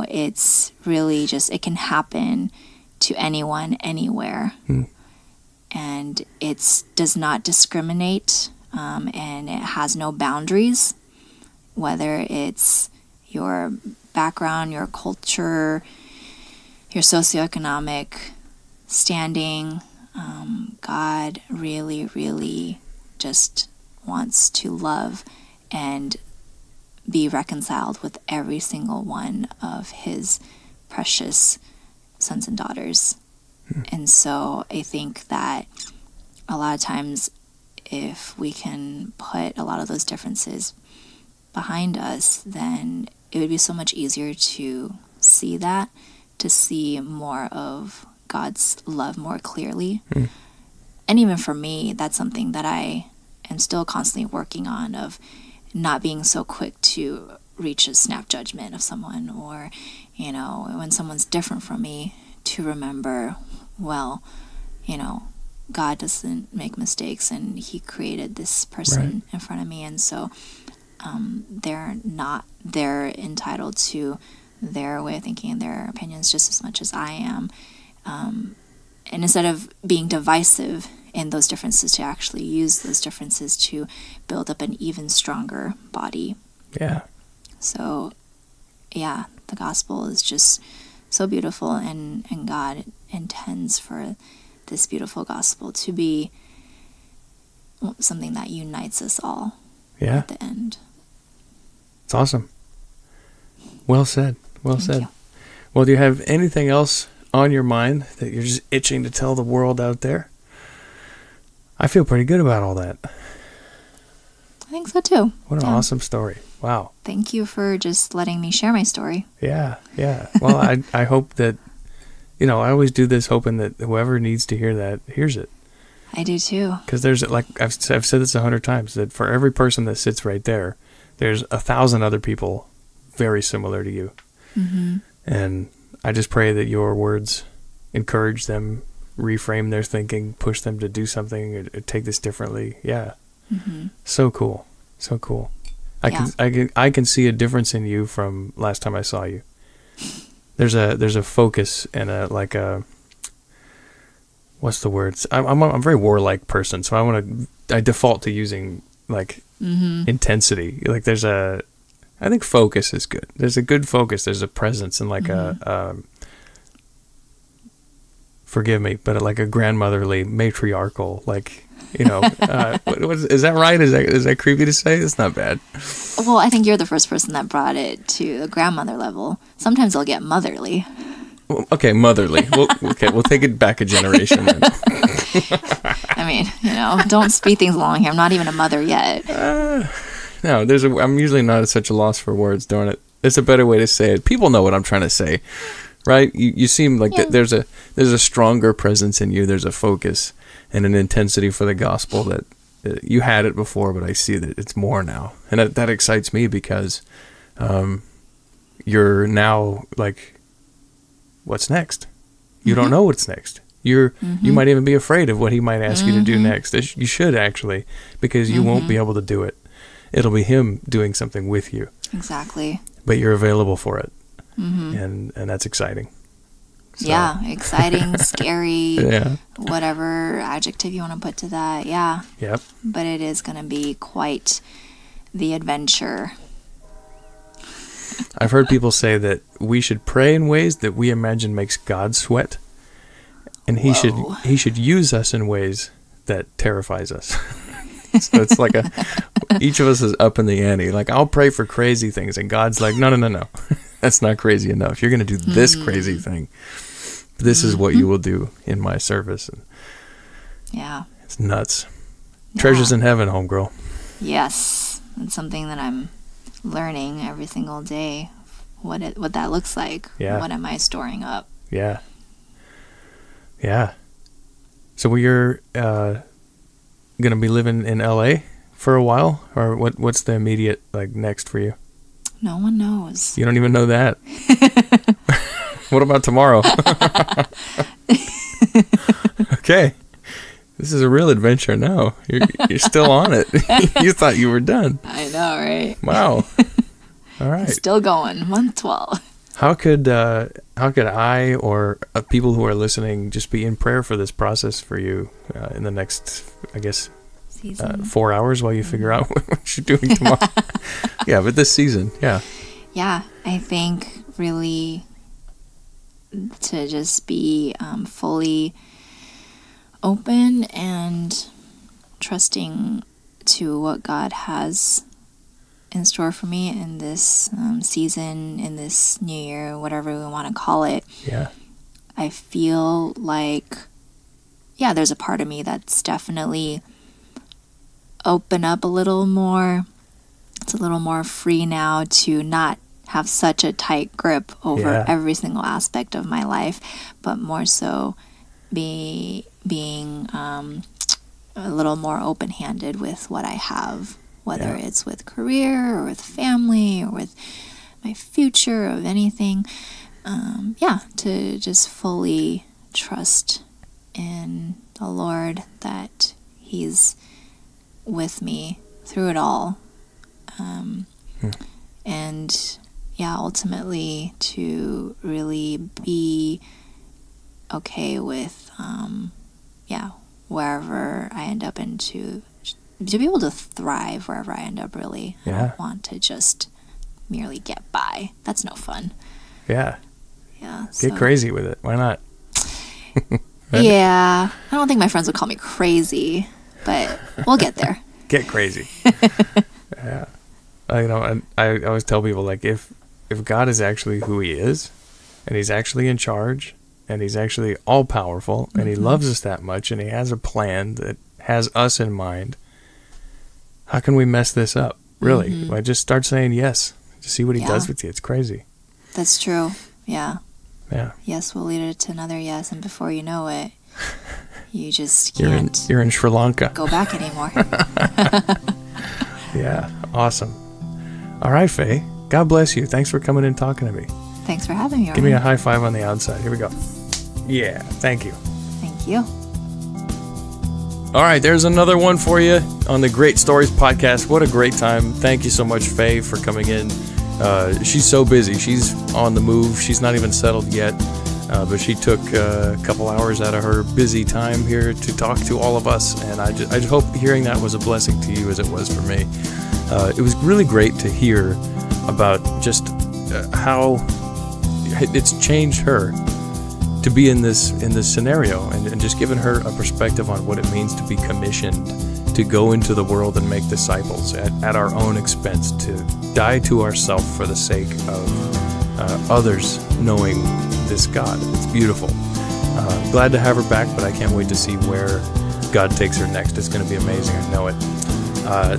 it's really just, it can happen to anyone, anywhere. And it does not discriminate, and it has no boundaries, whether it's your background, your culture, your socioeconomic standing. God really, really just wants to love and be reconciled with every single one of his precious sons and daughters. And so I think that a lot of times, if we can put a lot of those differences behind us, then it would be so much easier to see that, to see more of God's love more clearly. And even for me, that's something that I am still constantly working on, of not being so quick to reach a snap judgment of someone, or, when someone's different from me, to remember, well, God doesn't make mistakes, and he created this person in front of me. And so they're entitled to their way of thinking and their opinions just as much as I am. and instead of being divisive in those differences, to actually use those differences to build up an even stronger body. Yeah. So, yeah, the gospel is just so beautiful, and God intends for this beautiful gospel to be something that unites us all at the end. It's awesome. Well said. Well said. You. Well, do you have anything else on your mind that you're just itching to tell the world out there? I feel pretty good about all that. I think so too. What an awesome story. Wow. Thank you for just letting me share my story. Yeah, yeah. Well, I hope that, I always do this hoping that whoever needs to hear that hears it. I do too. Because there's, like, I've said this 100 times, that for every person that sits right there, there's 1,000 other people very similar to you. Mm-hmm. And I just pray that your words encourage them, reframe their thinking, push them to do something, or take this differently. Yeah. Mm-hmm. So cool. So cool. I can see a difference in you from last time I saw you. There's a focus and what's the word? I'm a very warlike person, so I default to using intensity. Like I think focus is good. There's a good focus. There's a presence and forgive me, but like a grandmotherly, matriarchal, is that right? Is that creepy to say? It's not bad. Well, I think you're the first person that brought it to the grandmother level. Sometimes they'll get motherly. Well, okay, motherly. We'll take it back a generation then. I mean, don't speed things along here. I'm not even a mother yet. No, I'm usually not at such a loss for words, darn it. There's a better way to say it. People know what I'm trying to say, right? You seem like there's a stronger presence in you. There's a focus and an intensity for the gospel that you had it before, but I see that it's more now. And that excites me because you're now like, what's next? You don't know what's next. You might even be afraid of what he might ask you to do next. You should actually, because you won't be able to do it. It'll be him doing something with you. Exactly. But you're available for it. And that's exciting. So. Yeah, exciting, scary, whatever adjective you want to put to that. Yeah. Yep. But it is going to be quite the adventure. I've heard people say that we should pray in ways that we imagine makes God sweat. And he should use us in ways that terrifies us. So it's like each of us is up in the ante. Like, I'll pray for crazy things, and God's like, no. That's not crazy enough. You're going to do this crazy thing. This is what you will do in my service. And it's nuts. Yeah. Treasures in heaven, homegirl. Yes. It's something that I'm learning every single day, what that looks like. Yeah. What am I storing up? Yeah. Yeah. So you're going to be living in LA for a while, or what's the immediate next for you? No one knows. You don't even know that. What about tomorrow? Okay. This is a real adventure now. You're still on it. You thought you were done. I know, right? Wow. All right. Still going. Month 12. How could I or people who are listening just be in prayer for this process for you in the next, I guess, 4 hours while you figure out what you're doing tomorrow? Yeah, but this season, yeah. Yeah, I think really to just be fully open and trusting to what God has in store for me in this season, in this new year, whatever we want to call it. Yeah. I feel like, there's a part of me that's definitely open up a little more. It's a little more free now to not have such a tight grip over every single aspect of my life, but more so being a little more open-handed with what I have, whether it's with career or with family or with my future of anything. To just fully trust in the Lord that He's with me through it all. And ultimately to really be okay with, wherever I end up to be able to thrive wherever I end up, really. Yeah. I don't want to just merely get by. That's no fun. Yeah. Yeah. Get crazy with it. Why not? Right? Yeah. I don't think my friends would call me crazy, but we'll get there. Get crazy. Yeah. I always tell people, like, if God is actually who he is, and he's actually in charge, and he's actually all powerful, and he loves us that much, and he has a plan that has us in mind, how can we mess this up? Really? I just start saying yes to see what he does with you. It's crazy. That's true. Yeah. Yeah. Yes will lead to another yes, and before you know it, you just can't. You're in Sri Lanka. Go back anymore. Yeah. Awesome. All right, Fei. God bless you. Thanks for coming in and talking to me. Thanks for having me. Give me a high five on the outside. Here we go. Yeah. Thank you. Thank you. All right, there's another one for you on the Great Stories podcast. What a great time. Thank you so much, Fei, for coming in. She's so busy. She's on the move. She's not even settled yet, but she took a couple hours out of her busy time here to talk to all of us, and I just hope hearing that was a blessing to you as it was for me. It was really great to hear about just how it's changed her to be in this scenario, and just giving her a perspective on what it means to be commissioned to go into the world and make disciples at our own expense, to die to ourselves for the sake of others knowing this God. It's beautiful. Glad to have her back, but I can't wait to see where God takes her next. It's going to be amazing. I know it.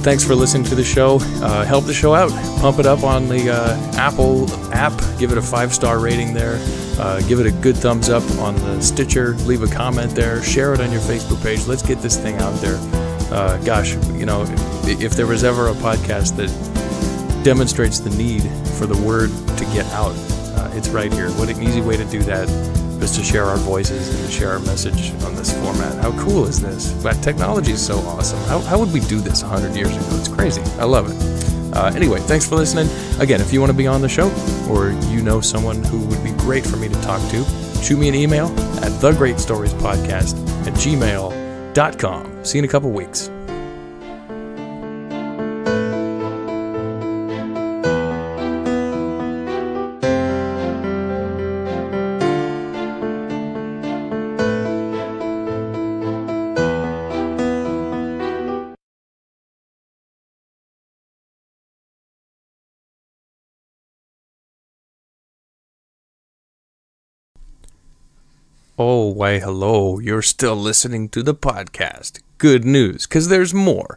Thanks for listening to the show. Help the show out. Pump it up on the Apple app. Give it a 5-star rating there. Give it a good thumbs up on the Stitcher. Leave a comment there. Share it on your Facebook page. Let's get this thing out there. Gosh, if there was ever a podcast that demonstrates the need for the word to get out, it's right here. What an easy way to do that is to share our voices and to share our message on this format. How cool is this? But technology is so awesome. How would we do this 100 years ago? It's crazy. I love it. Anyway, thanks for listening. Again, if you want to be on the show, or you know someone who would be great for me to talk to, shoot me an email at thegreatstoriespodcast@gmail.com. See you in a couple weeks. Oh, why, hello. You're still listening to the podcast. Good news, because there's more.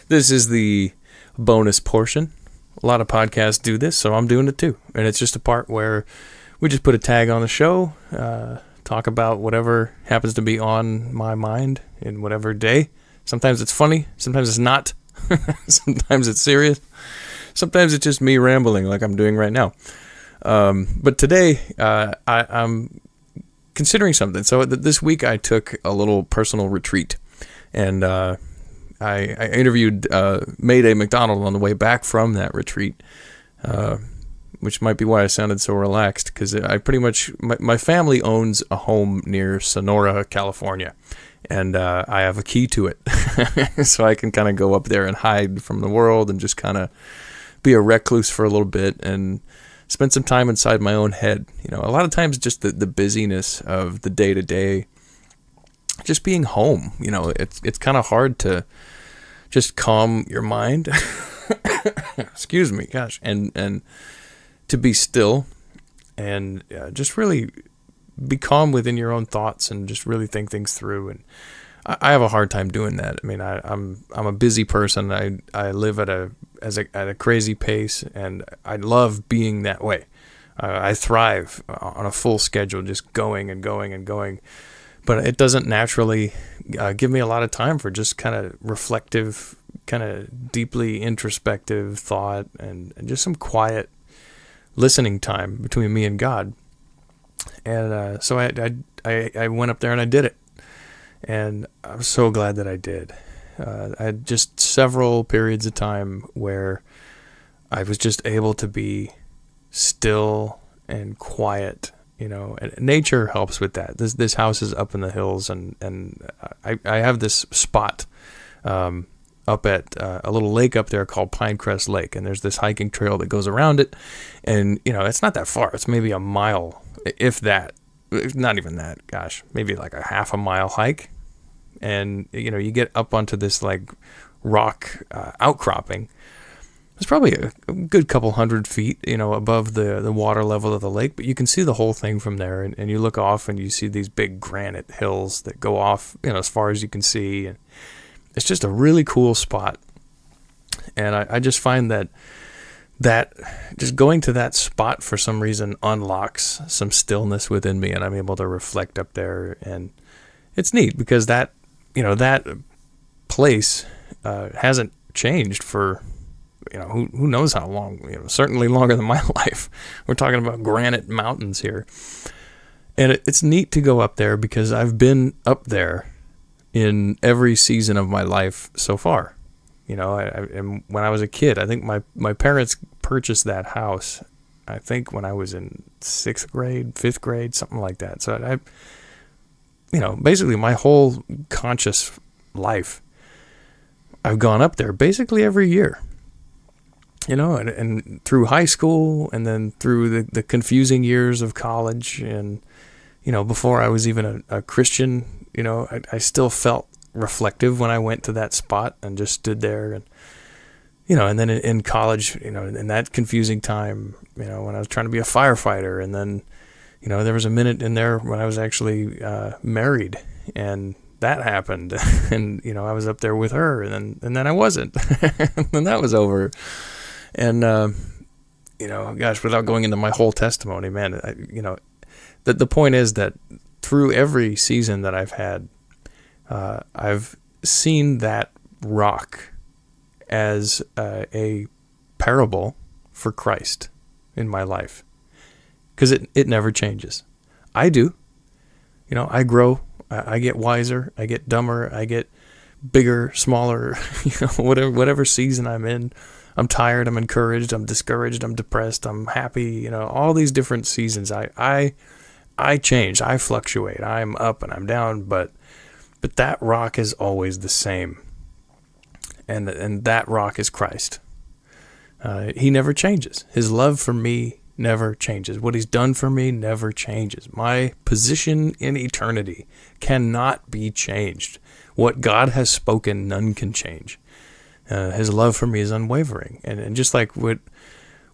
This is the bonus portion. A lot of podcasts do this, so I'm doing it too. And it's just a part where we just put a tag on the show, talk about whatever happens to be on my mind in whatever day. Sometimes it's funny, sometimes it's not. Sometimes it's serious. Sometimes it's just me rambling like I'm doing right now. But today, I'm considering something. So this week I took a little personal retreat, and I interviewed Mayday McDonald on the way back from that retreat, which might be why I sounded so relaxed, because I pretty much, my family owns a home near Sonora, California, and I have a key to it. So I can kind of go up there and hide from the world and just kind of be a recluse for a little bit and spend some time inside my own head. A lot of times just the busyness of the day-to-day, just being home, it's kind of hard to just calm your mind. Excuse me, gosh, and to be still and just really be calm within your own thoughts and just really think things through. And I have a hard time doing that. I mean, I'm a busy person. I live at a crazy pace, and I love being that way. I thrive on a full schedule, just going and going and going. But it doesn't naturally give me a lot of time for just kind of reflective, kind of deeply introspective thought and just some quiet listening time between me and God. And so I went up there and I did it. And I'm so glad that I did. I had just several periods of time where I was just able to be still and quiet And nature helps with that. This house is up in the hills, and I have this spot up at a little lake up there called Pinecrest Lake, and there's this hiking trail that goes around it, and it's not that far. It's maybe a mile, if that. Not even that. Gosh, maybe like a half a mile hike, and you get up onto this like rock outcropping. It's probably a good couple 100 feet, above the water level of the lake, but you can see the whole thing from there, and you look off and you see these big granite hills that go off, as far as you can see, and it's just a really cool spot. And I just find that just going to that spot for some reason unlocks some stillness within me, and I'm able to reflect up there, and it's neat because that place hasn't changed for who knows how long, certainly longer than my life. We're talking about granite mountains here. And it's neat to go up there because I've been up there in every season of my life so far. And when I was a kid, I think my parents purchased that house, I think when I was in 6th grade, 5th grade, something like that. So basically my whole conscious life, I've gone up there basically every year. And through high school, and then through the confusing years of college, and before I was even a Christian, I still felt reflective when I went to that spot and just stood there, and and then in college, in that confusing time, when I was trying to be a firefighter, and then there was a minute in there when I was actually married, and that happened, and I was up there with her, and then I wasn't, and that was over. And, gosh, without going into my whole testimony, man, the point is that through every season that I've had, I've seen that rock as a parable for Christ in my life, because it never changes. I do. I grow, I get wiser, I get dumber, I get bigger, smaller, whatever season I'm in. I'm tired, I'm encouraged, I'm discouraged, I'm depressed, I'm happy, all these different seasons. I change, I fluctuate, I'm up and I'm down, but that rock is always the same. And that rock is Christ. He never changes. His love for me never changes. What he's done for me never changes. My position in eternity cannot be changed. What God has spoken, none can change. His love for me is unwavering. And just like what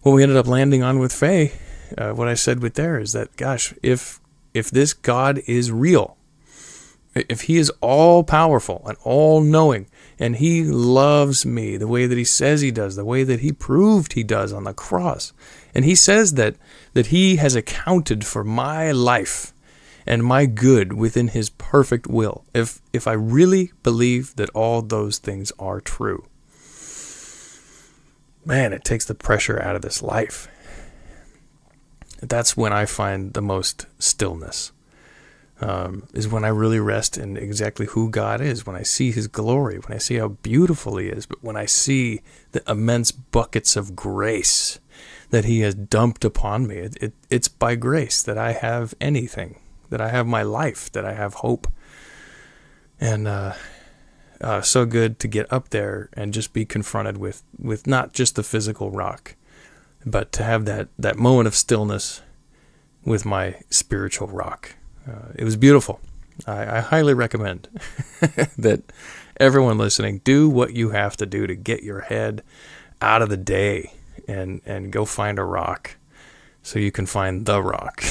we ended up landing on with Fei, what I said with there is that, gosh, if this God is real, if he is all-powerful and all-knowing, and he loves me the way that he says he does, the way that he proved he does on the cross, and he says that he has accounted for my life and my good within his perfect will, if I really believe that all those things are true, man, it takes the pressure out of this life. That's when I find the most stillness, is when I really rest in exactly who God is, when I see his glory, when I see how beautiful he is, but when I see the immense buckets of grace that he has dumped upon me. It's by grace that I have anything, that I have my life, that I have hope. And so good to get up there and just be confronted with not just the physical rock, but to have that moment of stillness with my spiritual rock. It was beautiful. I highly recommend that everyone listening do what you have to do to get your head out of the day and go find a rock so you can find the rock.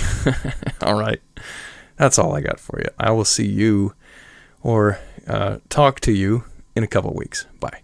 All right. That's all I got for you. I will see you or talk to you in a couple weeks. Bye.